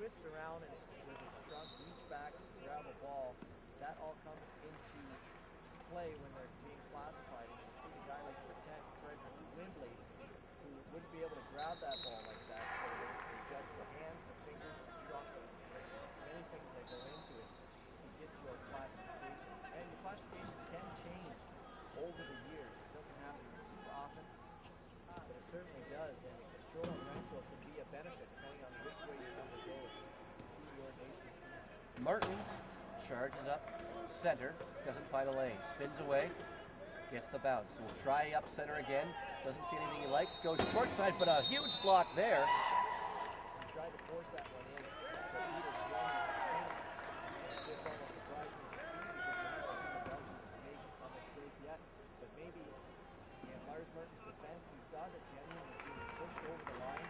twist around and with its trunk, reach back, grab a ball. That all comes into play when they're being classified. And you see a guy like Frederick Wimbley, who wouldn't be able to grab that ball like that. So they judge the hands, the fingers, the trunk, many things that go into it to get your classification. And your classification can change over the years. It doesn't happen too often, but it certainly does. And control and differential can be a benefit depending on which way your number goes to your nation's team. Mertens charges up center, doesn't find a lane, spins away, gets the bounce. So we'll try up center again. Doesn't see anything he likes. Goes short side, but a huge block there. He tried to force that one in, but Peter's running. It's just almost surprising to see because we haven't seen the Belgians make a mistake yet. But maybe in Lars Mertens' defense, he saw that Jenny was being pushed over the line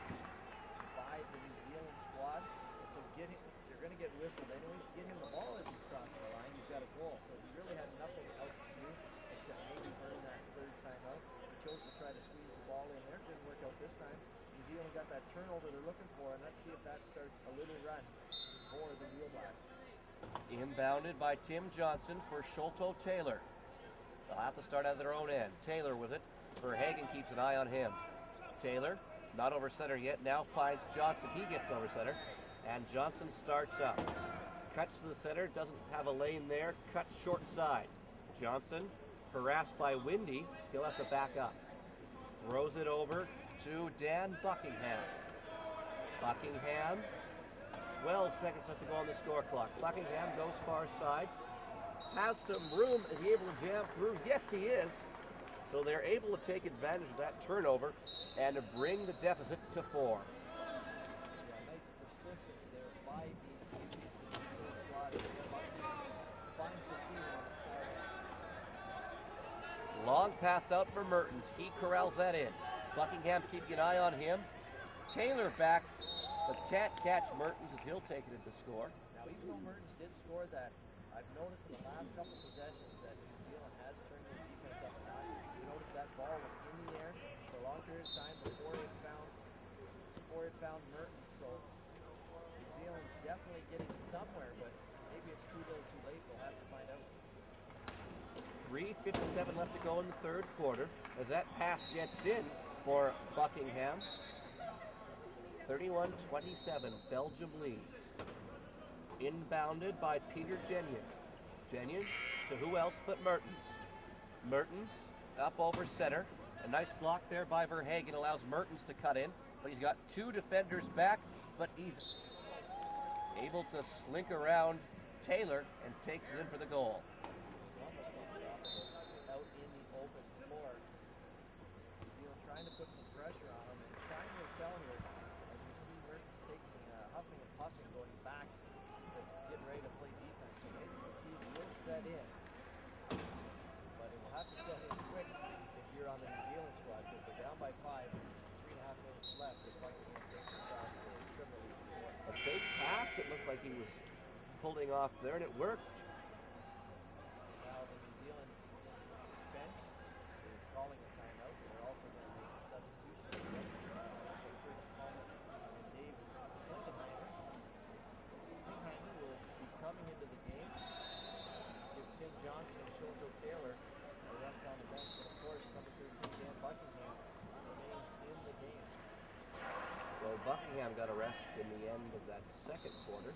by the New Zealand squad. And so you're going to get whistled anyways. Get him the ball as he's crossing the line. You've got a goal. So he really had nothing else to do except maybe earn that third timeout. He chose to try to squeeze the ball in there. Didn't work out this time. New Zealand got that turnover they're looking for, and let's see if that starts a little run for the Wheel Blacks. Inbounded by Tim Johnson for Sholto Taylor. They'll have to start at their own end. Taylor with it. Verhagen keeps an eye on him. Taylor, not over center yet, now finds Johnson. He gets over center, and Johnson starts up. Cuts to the center, doesn't have a lane there, cuts short side. Johnson, harassed by Windy, he'll have to back up. Throws it over to Dan Buckingham. Buckingham, 12 seconds left to go on the score clock. Buckingham goes far side, has some room. Is he able to jam through? Yes, he is. So they're able to take advantage of that turnover and to bring the deficit to 4. Yeah, nice persistence there by the squad. Finds the seam on the far end. Long pass out for Mertens. He corrals that in. Buckingham keeping an eye on him. Taylor back, but can't catch Mertens as he'll take it to score. Now, even though Mertens did score that, I've noticed in the last couple possessions that New Zealand has turned their defense up a notch. You notice that ball was in the air for a long period of time before it found Mertens. So New Zealand definitely getting somewhere, but maybe it's too little too late. We'll have to find out. 3:57 left to go in the third quarter as that pass gets in for Buckingham. 31-27, Belgium leads. Inbounded by Peter Genyon. Genyon to who else but Mertens. Mertens up over center. A nice block there by Verhagen allows Mertens to cut in, but he's got two defenders back, but he's able to slink around Taylor and takes it in for the goal. Out in the open floor. New Zealand trying to put some pressure on him, and time will tell here as you see Mertens taking huffing and puffing, going back to get ready to play defense. So maybe fatigue will set in, but it will have to set in quick if you're on the New Zealand squad because they're down by 5, 3.5 minutes left. They're fighting against across the Triple League floor. A fake pass, it looked like he was holding off there, and it worked. Now the New Zealand bench is calling a timeout. They're also going to make a substitution. Curtis Palmer and David Klinkenheimer. Klinkenheimer will be coming into the game. Give Tim Johnson and Sholto Taylor the rest on the bench. But of course, number 13, Dan Buckingham, remains in the game. Well, Buckingham got a rest in the end of that second quarter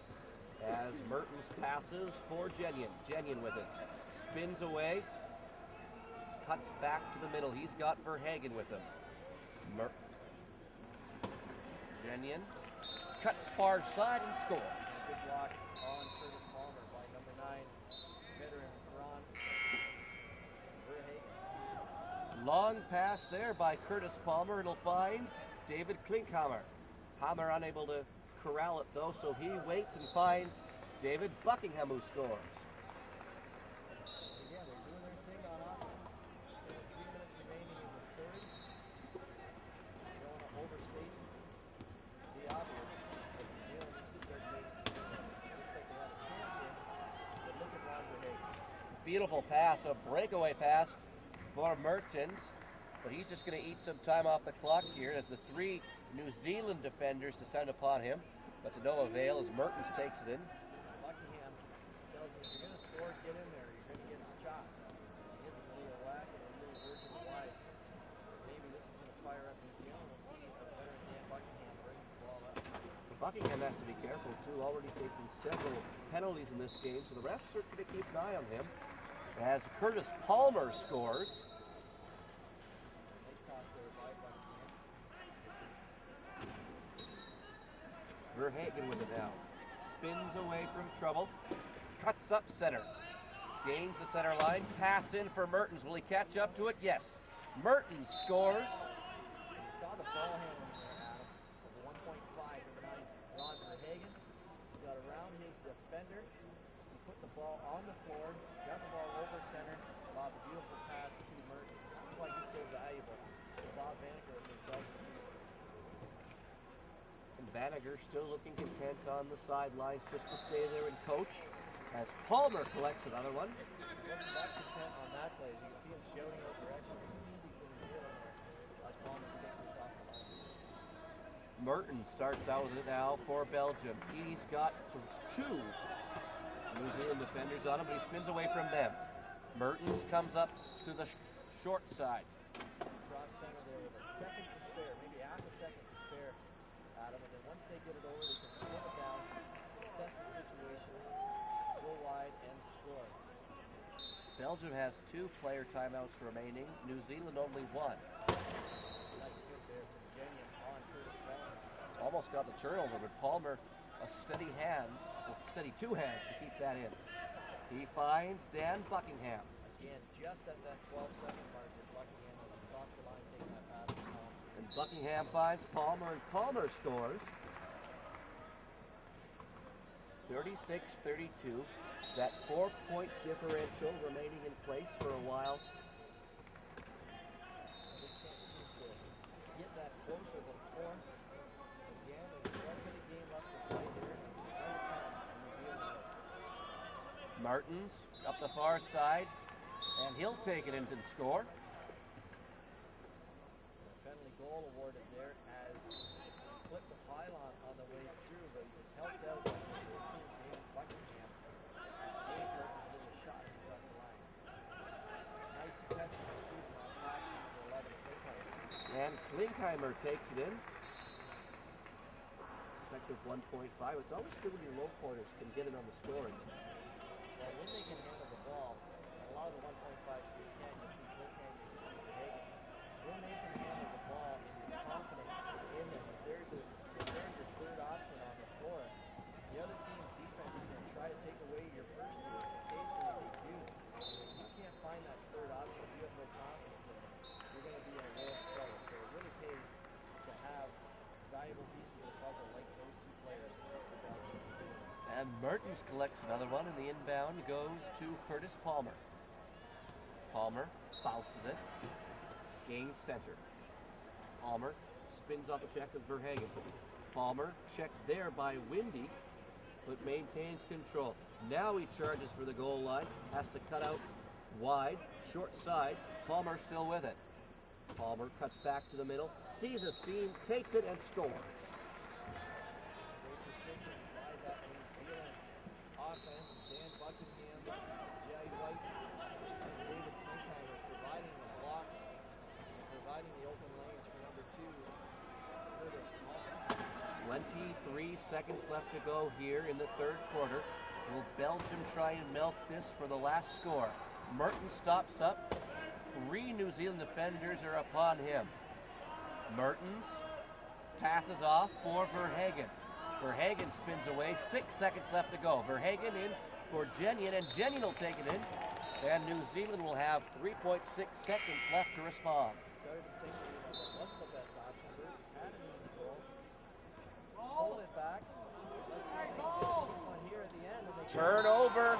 as Mertens passes for Genyon. Genyon with it. Spins away. Cuts back to the middle. He's got Verhagen with him. Genyon cuts far side and scores. Good block on Curtis Palmer by number 9, veteran Ron Verhagen. Long pass there by Curtis Palmer. It'll find David Klinkenheimer. Hammer unable to corral it though, so he waits and finds David Buckingham, who scores. Again, they're doing their thing on offense. There are 3 minutes remaining in the third. I don't want to overstate the obvious, but New Zealand needs to start making some movement. Looks like they have a chance here, but look at Ron Verhagen. Beautiful pass, a breakaway pass for Mertens, but he's just going to eat some time off the clock here as the 3 New Zealand defenders descend upon him. but to no avail as Mertens takes it in. Buckingham tells him if you're going to score, get in there. You're going to get shot. He gives him a little whack and a little word to the wise. Maybe this is going to fire up New Zealand. We'll see if veteran Dan Buckingham brings the ball up. Buckingham has to be careful too, already taking several penalties in this game, so the refs are going to keep an eye on him. As Curtis Palmer scores. Nice toss there by Buckingham. Verhagen with it now. Spins away from trouble. Cuts up center. Gains the center line. Pass in for Mertens. Will he catch up to it? Yes. Mertens scores. You saw the ball handling there, Adam. Of 1.5 number 9, Ron Verhagen. He got around his defender. He put the ball on the floor, got the ball over center, lobbed a beautiful pass to Mertens. That's why he's so valuable to Bob Vanaker of his Belgium team. And Banniger still looking content on the sidelines just to stay there and coach. As Palmer collects another one. He wasn't that content on that play. As you can see him shouting out directions. Too easy for New Zealand there. As Palmer kicks it across the line. Mertens starts out with it now for Belgium. He's got two New Zealand defenders on him, but he spins away from them. Mertens comes up to the short side. Cross center there with a second to spare, maybe half a second to spare, Adam. And then once they get it over, they can slow it down, assess the situation, go wide, and score. Belgium has 2 player timeouts remaining. New Zealand only 1. Nice hit there from Jenyon on Curtis Palmer. Almost got the turnover, but Palmer, a steady hand, well, steady 2 hands to keep that in. He finds Dan Buckingham. Again, just at that 12-second mark, where Buckingham has crossed the line, taking that pass from Palmer. And Buckingham finds Palmer, and Palmer scores. 36-32. That 4-point differential remaining in place for a while. Just can't seem to get that closer before. Again, there's 1 minute game left to play here. Out of time in New Zealand. Martins up the far side, and he'll take it into the score. A penalty goal awarded there as he flipped the pylon on the way through, but he was helped out by the 14th man Buckingham. Gave Mertens a little shot across the line. Nice catch from Sweden on pass number 11 Klingsheimer. And Klingsheimer takes it in. Effective 1.5. It's always good when your low pointers can get it on the scoring. Well, when they can handle the ball, and a lot of the 1.5s you can, you see Klingsheimer, you see Verhagen. When they can handle the ball and you're confident in them, if they're your third option on the floor, the other team's defense is going to try to take away your first two. Occasionally they do. If you can't find that third option, if you have no confidence in them, you're going to be in a world of trouble. So it really pays to have valuable pieces of the puzzle like those 2 players. And Mertens collects another one, and the inbound goes to Curtis Palmer. Palmer bounces it, gains center. Palmer spins off a check with Verhagen. Palmer checked there by Windy, but maintains control. Now he charges for the goal line, has to cut out wide, short side. Palmer still with it. Palmer cuts back to the middle, sees a seam, takes it, and scores. Great persistence by that New Zealand offense. Dan Buckingham, Jay White, and David Klingsheimer providing the blocks and providing the open lanes for number 2, Curtis Palmer. 23 seconds left to go here in the 3rd quarter. Will Belgium try and milk this for the last score? Mertens stops up. 3 New Zealand defenders are upon him. Mertens passes off for Verhagen. Verhagen spins away. 6 seconds left to go. Verhagen in for Jenyon, and Jenyon will take it in. And New Zealand will have 3.6 seconds left to respond. Started to think that wasn't the best option. Mertens had an easy goal. Hold it back. Let's see if they can get one here at the end. And they Turnover,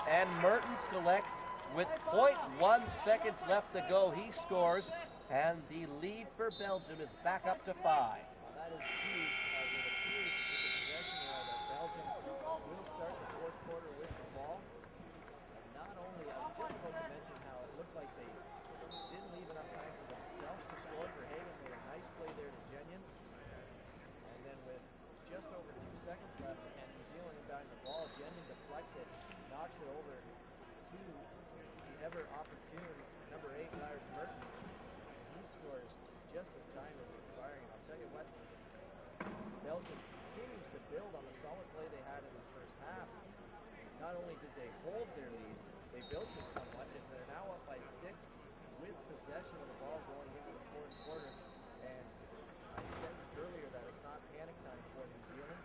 and Mertens collects with 0.1 seconds left to go. He scores, and the lead for Belgium is back up to 5. That is huge. It appears with the possession here that Belgium will start the 4th quarter with the ball. And not only, I was just about to mention how it looked like they didn't leave enough time for themselves to score. Verhagen made a nice play there to Jenyon. And then with just over 2 seconds left, and New Zealand inbounding the ball. Jenny deflects it, knocks it over to the ever opportune number 8, Lars Mertens. He scores just as time is expiring. I'll tell you what, Belgium continues to build on the solid play they had in the first half. Not only did they hold their lead, they built it somewhat, and they're now up by 6 with possession of the ball going into the fourth quarter. And I said earlier that it's not panic time for New Zealand,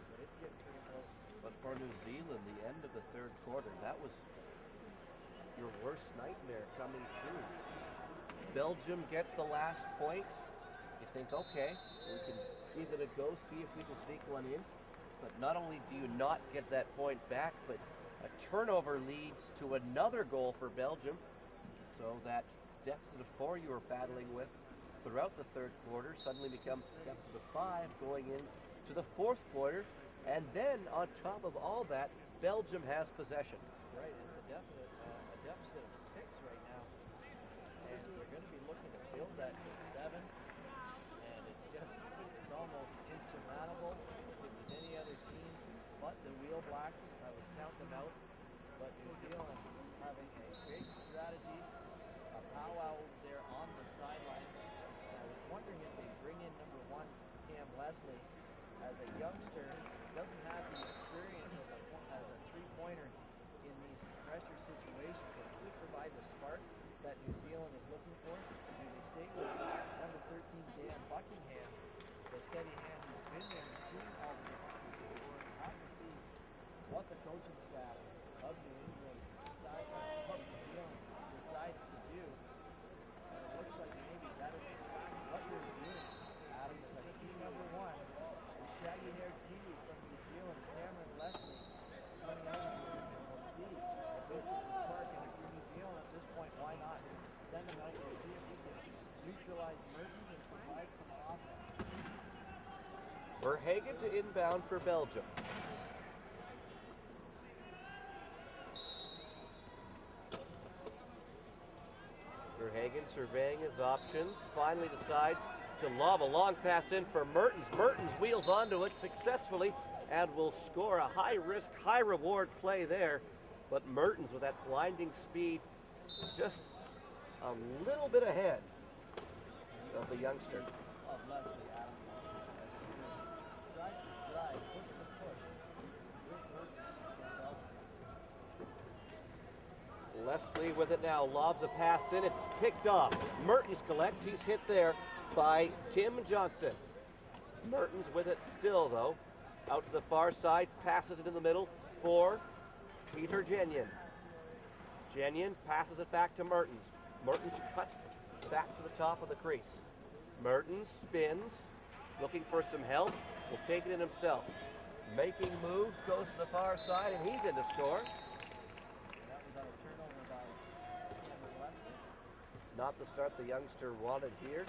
but it's getting pretty close. But for New Zealand, the end of the third quarter, that was your worst nightmare coming true. Belgium gets the last point. You think, okay, we can give it a go, see if we can sneak one in. But not only do you not get that point back, but a turnover leads to another goal for Belgium. So that deficit of 4 you were battling with throughout the third quarter suddenly becomes a deficit of 5 going into the fourth quarter. And then on top of all that, Belgium has possession. Right, it's a deficit of 6 right now. And we're going to be looking to build that to 7. And it's almost insurmountable. If it was any other team but the Wheel Blacks, I would count them out. But New Zealand having a big strategy, a powwow there on the sidelines. And I was wondering if they bring in number 1, Cam Leslie, as a youngster, doesn't have the experience as a three-pointer in these pressure situations, but he would provide the spark that New Zealand is looking for. Do they stay with number 13, Dan Buckingham, the steady hand who's been there and seen all the different people, or have to see what the coaching staff of New England decides to do. And it looks like maybe that is what they're doing, Adam, as I see number 1, the shaggy-haired Kiwi from New Zealand, Cameron Leslie, coming out here, and we'll see if this is the spark. And if you're New Zealand at this point, why not send him out and see if he can neutralize Mertens and provide some offense. Verhagen to inbound for Belgium. Verhagen surveying his options, finally decides to lob a long pass in for Mertens. Mertens wheels onto it successfully and will score a high-risk, high-reward play there. But Mertens, with that blinding speed, just a little bit ahead of the youngster. Of Leslie, Adam. Stride for stride, push for push, with Mertens from Belgium. Leslie with it now, lobs a pass in, it's picked off. Mertens collects, he's hit there by Tim Johnson. Mertens with it still though, out to the far side, passes it in the middle for Peter Genyon. Genyon passes it back to Mertens. Mertens cuts back to the top of the crease. Mertens spins, looking for some help, will take it in himself. Making moves, goes to the far side, and he's in to score. That was on a turnover by Cameron Leslie. Not the start the youngster wanted here.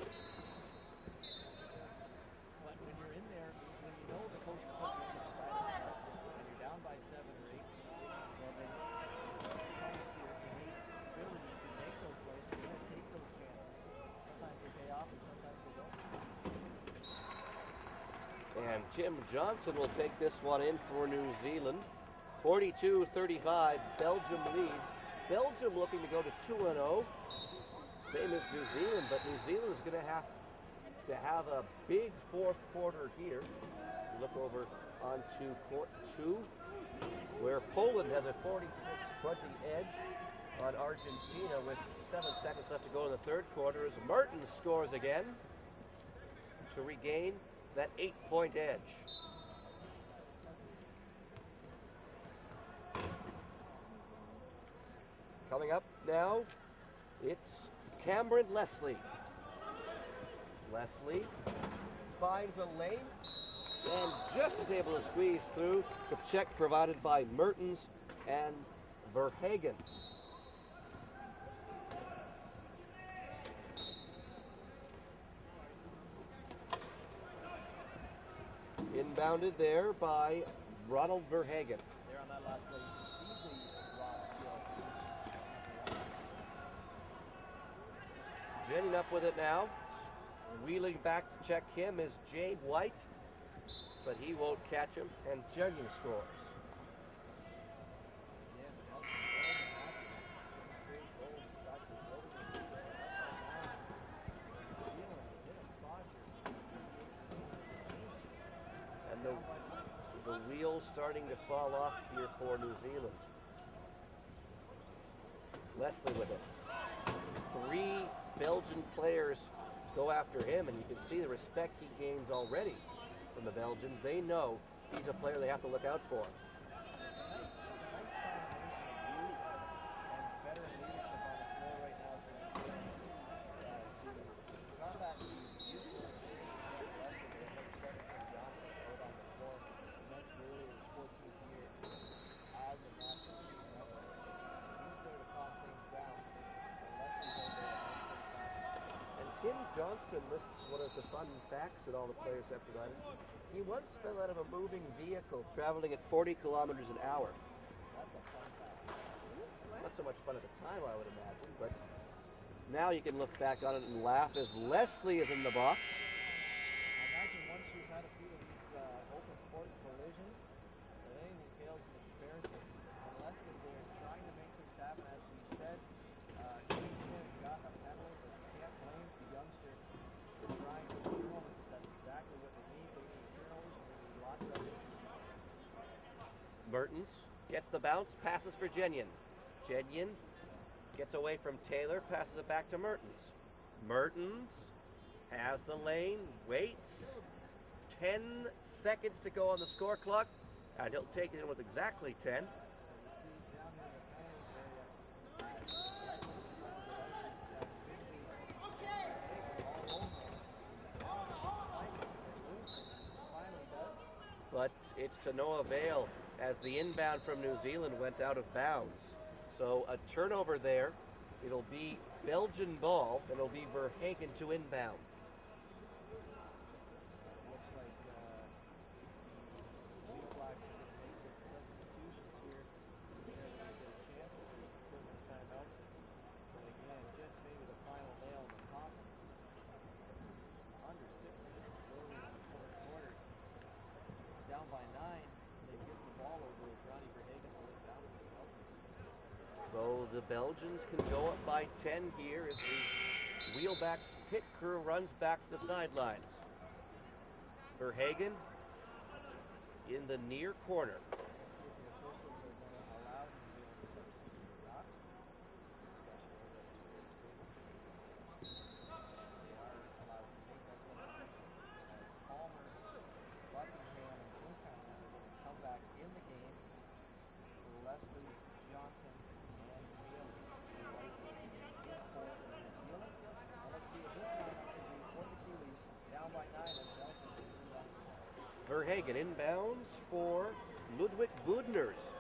But when you're in there, when you know the coach is putting you in the start, and you're down by 7 or 8, well then comes your innate ability to make those plays. You're going to take those chances. Sometimes they pay off and sometimes they don't. And Tim Johnson will take this one in for New Zealand. 42-35, Belgium leads. Belgium looking to go to 2-0. Same as New Zealand, but New Zealand is going to have a big fourth quarter here. Look over onto court 2, where Poland has a 46-20 edge on Argentina with 7 seconds left to go in the third quarter as Mertens scores again to regain that 8-point edge. Coming up now, it's Cameron Leslie. Leslie finds a lane and just is able to squeeze through. The check provided by Mertens and Verhagen. Inbounded there by Ronald Verhagen. There on that last play, you can see the raw skill. Jenning up with it now. Wheeling back to check him is Jade White. but he won't catch him, and Junior scores. Yeah, but Belgium great goal. Got the goal. New Zealand in a spot here. And the wheels starting to fall off here for New Zealand. Leslie with it. 3 Belgian players go after him, and you can see the respect he gains already from the Belgians. They know he's a player they have to look out for. It's a nice combination of youth and veteran leadership on the floor right now for New Zealand. To combat the youthful experience of Leslie, they have Johnson out on the floor. You mentioned earlier his 14th year as a national team member. He's there to calm things down, and Leslie's out there to make things happen. And Tim Johnson lists one of the fun facts that all the players have provided. He once fell out of a moving vehicle traveling at 40 kilometers an hour. That's a fun fact. Not so much fun at the time, I would imagine, but now you can look back on it and laugh as Leslie is in the box. I imagine once you've had a few of these open court collisions, that anything pales in comparison. And Leslie there trying to make things happen, as we said. Richmond got a penalty, but you can't blame the youngster for trying to turn over, because that's exactly what they need. They need turnovers, and they need lots of it. Mertens gets the bounce, passes for Genyon. Genyon gets away from Taylor, passes it back to Mertens. Mertens has the lane, waits. 10 seconds to go on the score clock, and he'll take it in with exactly 10. You see down here in the penalty area, Leslie was trying to get out of that big lead. All over. Finally does. But it's to no avail as the inbound from New Zealand went out of bounds. So a turnover there. It'll be Belgian ball, and it'll be Verhagen to inbound. Looks like the Wheel Blacks are going to make some substitutions here. They're going to get a chance as we put in timeout. But again, just maybe the final nail in the coffin. Under 6 minutes to go in the fourth quarter. Down by 9. They've given the ball over as Ronnie Verhagen will look down with the Belgians. So the Belgians can go up by 10 here as the Wheelbacks pit crew runs back to the sidelines. Verhagen in the near corner. Let's see if the officials are going to allow New Zealand to substitute or not. Discussion over at the table. They are allowed to make that substitution as Palmer, Buckingham, and Bluehound are going to come back in the game. Leslie, Johnson, and Taylor will likely in for New Zealand. Now let's see what this lineup can do for the Kiwis. Down by 9 as Belgium is up. Verhagen inbounds for Ludwig Budners.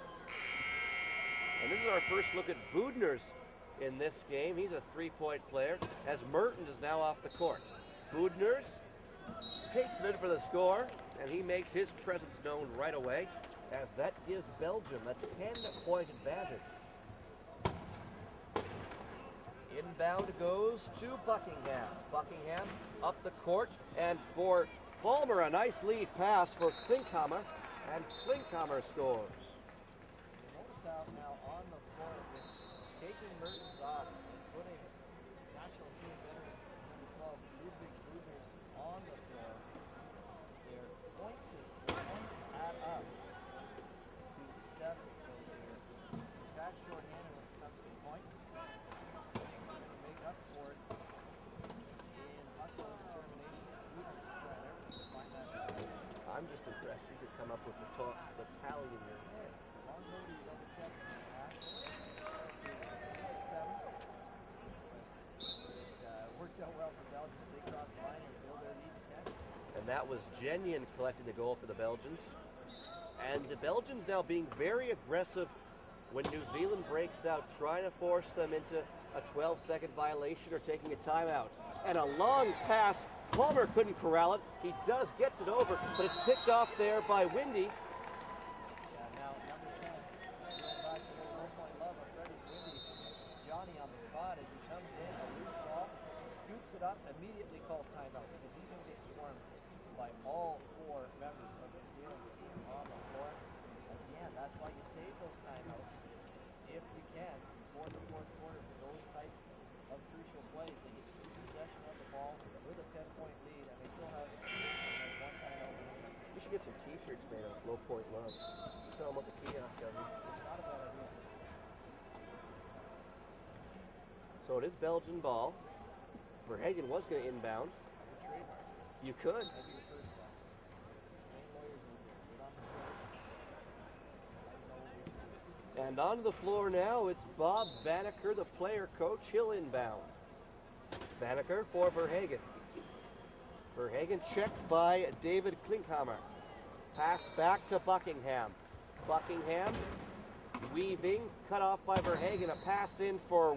And this is our first look at Budners in this game. He's a 3-point player as Mertens is now off the court. Budners takes it in for the score, and he makes his presence known right away as that gives Belgium a 10-point advantage. Inbound goes to Buckingham. Buckingham up the court, and for Palmer, a nice lead pass for Klinkhammer, and Klinkhammer scores. You notice how now on the floor with taking Mertens off and putting national team veteran number 12 Ludwig Budners on the floor. Their points add up to 7. So they're that short-handed when it comes to points. They're going to make up for it in hustle and determination. Budners is trying everything to find that balance. I'm just impressed you could come up with the tally in your head. Long Bodie double chest in the half. 7. It worked out well for Belgium as they crossed the line and build their lead to 10. And that was Genyon collecting the goal for the Belgians. And the Belgians now being very aggressive when New Zealand breaks out, trying to force them into a 12-second violation or taking a timeout. And a long pass. Palmer couldn't corral it. He gets it over, but it's picked off there by Windy. Yeah, now number 10, going back to the 1-point love of Freddie's Windy. Johnny on the spot as he comes in, a loose ball, scoops it up, immediately calls timeout because he's going to get swarmed. by all 4 members of the New Zealand team on the floor. Again, that's why you save those timeouts if you can before the fourth quarter for those types of crucial plays. They get possession of the ball with a 10-point lead, and they still have one timeout. You should get some t-shirts made of Low Point Love. Sell them at the kiosk down here. Not a bad idea. So it is Belgian ball. Verhagen was going to inbound. Trademark. You could. That'd be the first one. Main lawyers move here. Get on the floor. And onto the floor now, it's Bob Vanacker, the player coach. He'll inbound. Vanacker for Verhagen. Verhagen checked by David Klinkhammer. Pass back to Buckingham. Buckingham weaving, cut off by Verhagen. A pass in for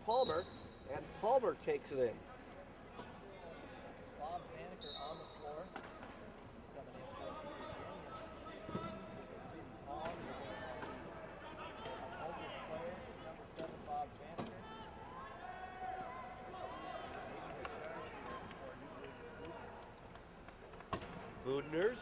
Palmer, and Palmer takes it in. Bob Vanacker on the floor. He's coming in for Peter Genius. On the Belgian player, number 7, Bob Vanacker. Budners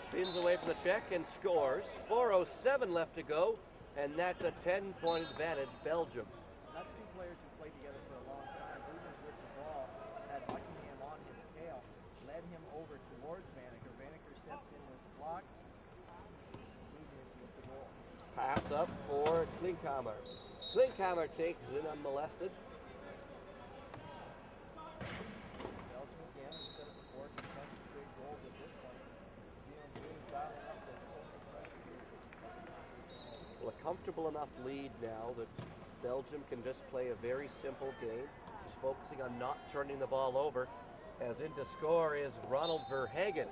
spins away from the check and scores. 4:07 left to go, and that's a 10-point advantage, Belgium. That's 2 players who played together for a long time. Budners with the ball, had Buckingham on his tail, led him over towards Vanacker. Vanacker steps in with the block. Budners with the goal. Pass up for Klinkhammer. Klinkhammer takes it in unmolested. Belgium again, we said it before, 10 straight goals at this point. New Zealand really dialing up the defensive pressure here. Well, a comfortable enough lead now that Belgium can just play a very simple game, just focusing on not turning the ball over. As in to score is Ronald Verhagen.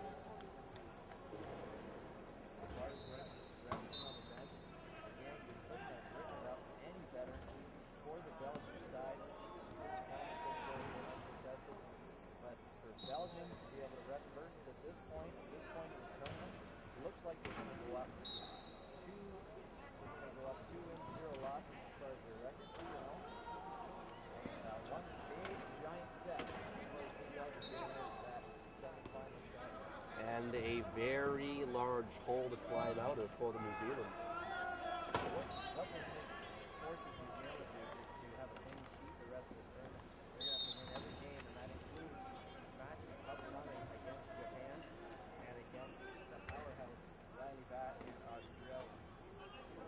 Belgium to be able to rest burdens at this point of the tournament. Looks like they're going to go up 2 wins, 0 losses as far as their record. One big giant step towards the Belgium getting into that semifinal shot. And a very large hole to climb out of for the New Zealanders. What this forces New Zealand to do is to have a clean sheet the rest of this tournament. They're going to have to win every game, and that includes matches upcoming against Japan and against the powerhouse Riley Bat in Australia.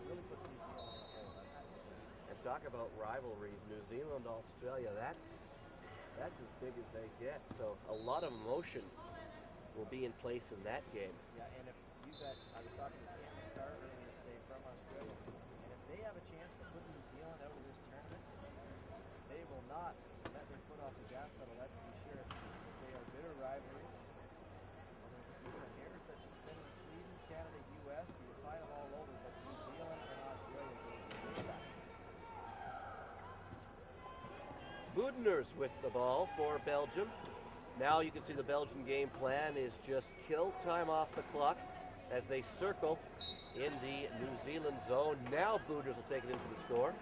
Really put New Zealand in a hole. And talk about rivalries, New Zealand, Australia, that's as big as they get. So a lot of emotion will be in place in that game. Yeah, and if you bet, I was talking to Cam McCarr earlier today from Australia, and if they have a chance to put New Zealand out of this tournament, they will not let their foot off the gas pedal, that's to be sure. They are bitter rivalries. And there's a few in here, such as Finland, Sweden, Canada, U.S. You can find them all over, but New Zealand and Australia go way back. Budners with the ball for Belgium. Now you can see the Belgian game plan is just kill time off the clock as they circle in the New Zealand zone. Now Budners will take it into the score.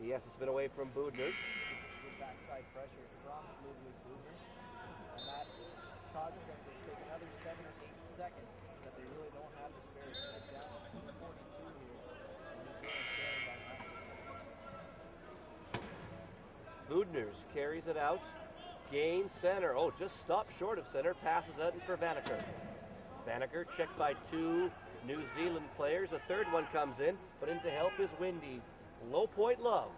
Yes, it's been away from Budners. Good backside pressure from Ludwig Budners. And that causes them to take another 7 or 8 seconds that they really don't have to spare to get down to 2:42 here. And New Zealand staring by nothing. Budners carries it out. Gain center. Oh, just stopped short of center. Passes out for Vanacker. Vanacker checked by 2 New Zealand players. A third one comes in, but in to help is Windy. Low Point Love.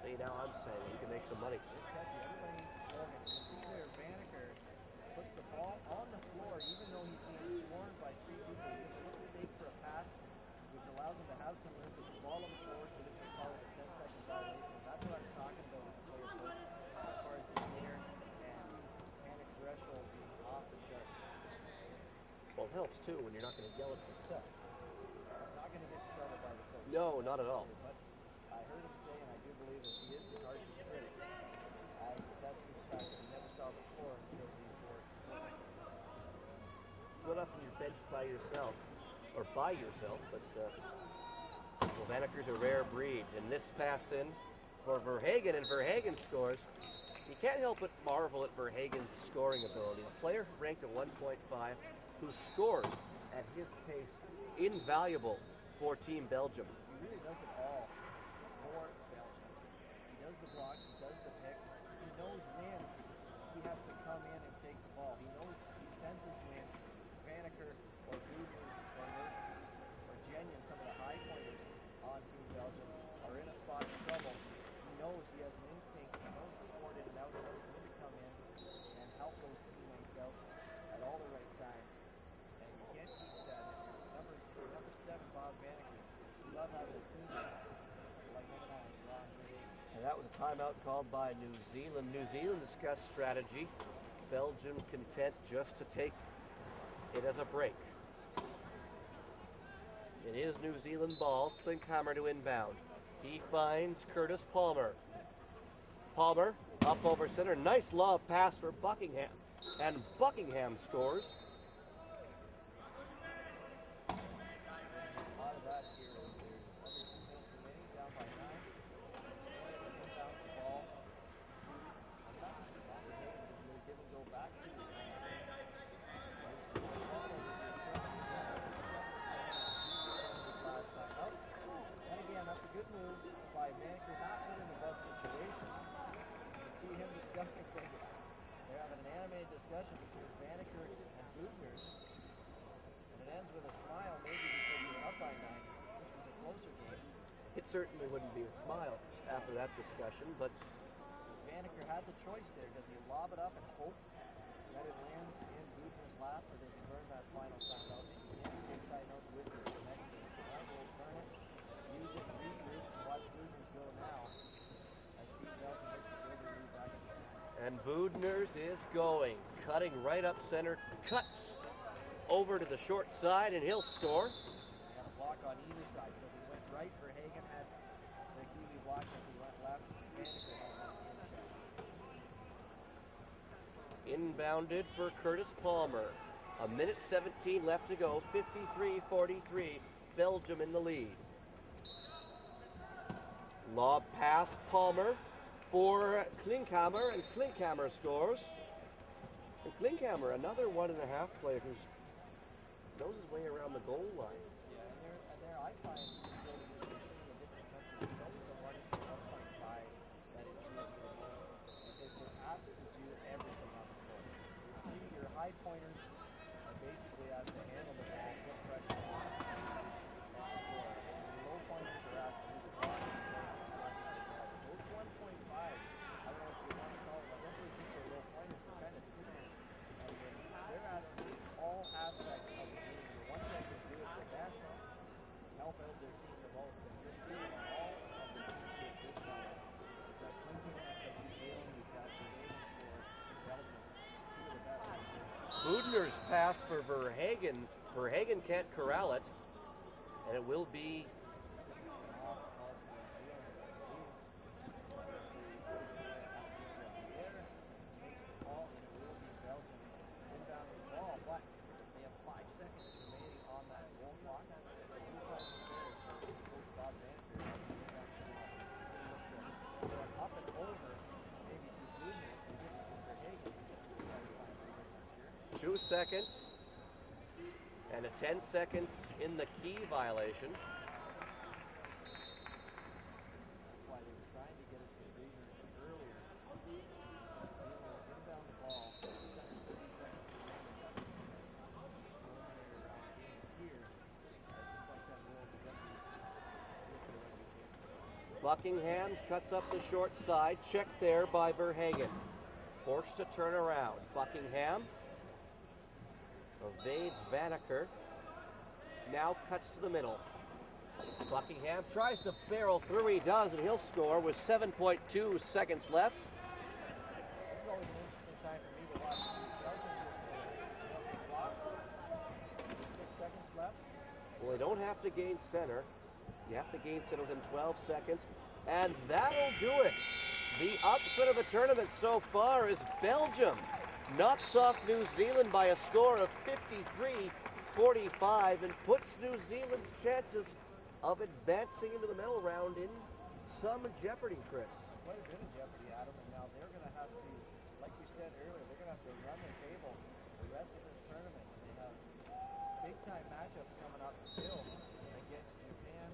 See, now I'm saying you can make some money. It's catchy. Everybody needs slogan. You see there, Vanacker puts the ball on the floor, even though he's being swarmed by 3 people. He looks big for a pass, which allows him to have some room to put the ball on the floor so they can call it a 10-second violation. That's what I was talking about with the player book, as far as the air and panic threshold being off the chart. Well, it helps too when you're not going to yell at the set. I'm not going to get in trouble by the coach. No, not at all. But I heard him say, and I do believe that he is his harshest critic. I attest to the fact that he never saw the floor until he worked. It's not often you're benched by yourself, or by yourself, but Well, Vaneker's a rare breed, and this pass in for Verhagen, and Verhagen scores. You can't help but marvel at Verhagen's scoring ability. A player ranked at 1.5 who scores at his pace, invaluable for Team Belgium. He really does it all for Belgium. He does the block, he does the pick. He knows when he has to come in and take the ball. He knows, he senses when Vaneker or Gooders or Mertens or Genion, some of the high pointers on Team Belgium, are in a spot of trouble. He knows, he has an instinct, he knows to sport in and out, he knows when to come in and help those teammates out at all the right times. And you can't teach that. Number 7, Bob Vaneker, we love having a teammate like him and I, Ron Verhagen. And that was a timeout called by New Zealand. New Zealand discussed strategy. Belgium content just to take it as a break. It is New Zealand ball. Klinkhammer to inbound. He finds Curtis Palmer. Palmer up over center. Nice lob pass for Buckingham. And Buckingham scores. A lot of that here. There's under 2 minutes remaining, down by 9. Inbounds the ball to Bob Verhagen. Will give and go back to last time out. And again, that's a good move by Vaneker, not put in the best situation. You can see him discussing things. They're having an animated discussion between Vaneker and Gooders. And it ends with a smile, maybe because you're up by 9, which was a closer game. It certainly wouldn't be a smile after that discussion, but Vaneker had the choice there. Does he lob it up and hope that it lands in Gooders' lap, or does he burn that final timeout? He can't take timeouts with him the next game. So might as well burn it, use it, regroup, and watch Gooders go now. As Steve Belgium looks to build a lead back again. and Boudners is going, cutting right up center, cuts over to the short side, and he'll score. Got a block on either side. So if he went right, Verhagen had the Kiwi block. If he went left, Vaneker had on the inside. Inbounded for Curtis Palmer. A minute 17 left to go. 53-43. Belgium in the lead. Lob pass Palmer for Klinkhammer, and Klinkhammer scores. And Klinkhammer, another 1.5 player who knows his way around the goal line. Yeah, and there I find that you're seeing a different country. Don't be the one for 1.5 that it should be because they're asked to do everything on the court. Your high pointers are basically asked to handle the ball, put pressure on, and score. And your low pointers are asked to do the blocking, those 1.5, I don't know if you want to call them, I don't really think they're low pointers, they're kind of twitchers. And they're asked to do all aspects of the game. The ones that can do it professional, help out their team the most. And you're seeing all of the teams here this time. You've got Clinton for New Zealand, you've got Verhagen for Belgium. Two of the best. Boudners pass for Verhagen. Verhagen can't corral it, and it will be Two seconds and a 10 seconds in the key violation. That's why they were trying to get it to Breeder earlier. Inbound the ball. 30 seconds here. Buckingham cuts up the short side. Checked there by Verhagen. Forced to turn around. Buckingham evades Vaneker. Now cuts to the middle. Buckingham tries to barrel through. He does, and he'll score with 7.2 seconds left. This is always an interesting time for me to watch. Belgium just block. 6 seconds left. Well, they don't have to gain center. You have to gain center within 12 seconds. And that'll do it. The upset of the tournament so far is Belgium. Knocks off New Zealand by a score of 53-45 and puts New Zealand's chances of advancing into the medal round in some jeopardy, Chris. Quite a bit of jeopardy, Adam, and now they're going to have to, like we said earlier, they're going to have to run the table the rest of this tournament. They have big-time matchups coming up still against Japan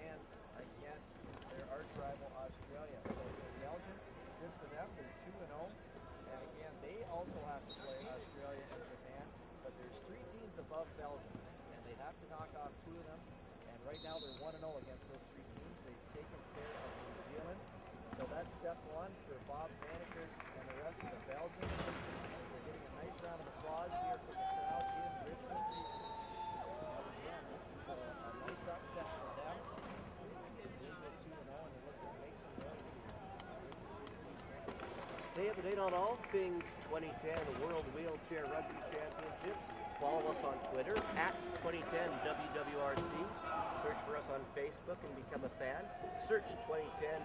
and against their arch rival Australia. So for Belgium, good for them. They're 2-0, and again, they also have to play Australia and Japan, but there's 3 teams above Belgium, and they have to knock off 2 of them. And right now, they're 1-0 against those 3 teams. They've taken care of New Zealand. So that's step 1 for Bob Maneker and the rest of the Belgians. They're getting a nice round of applause here from the crowd in Richmond. Again, this is a nice upset for them. They go 2-0 and they're looking to make some noise here. Stay up to date on all things 2010 World Wheelchair Rugby Championships. Follow us on Twitter at 2010 WWRC. Search for us on Facebook and become a fan. Search 2010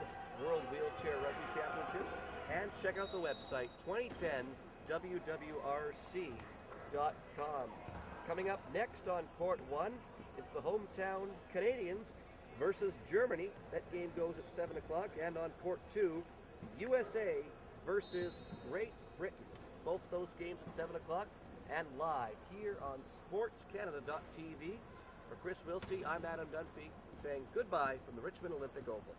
World Wheelchair Rugby Championships and check out the website 2010WWRC.com. Coming up next on Port 1, it's the hometown Canadians versus Germany. That game goes at 7 o'clock. And on Port 2, USA versus Great Britain. Both those games at 7 o'clock and live here on SportsCanada.tv. For Chris Wilsey, I'm Adam Dunphy saying goodbye from the Richmond Olympic Oval.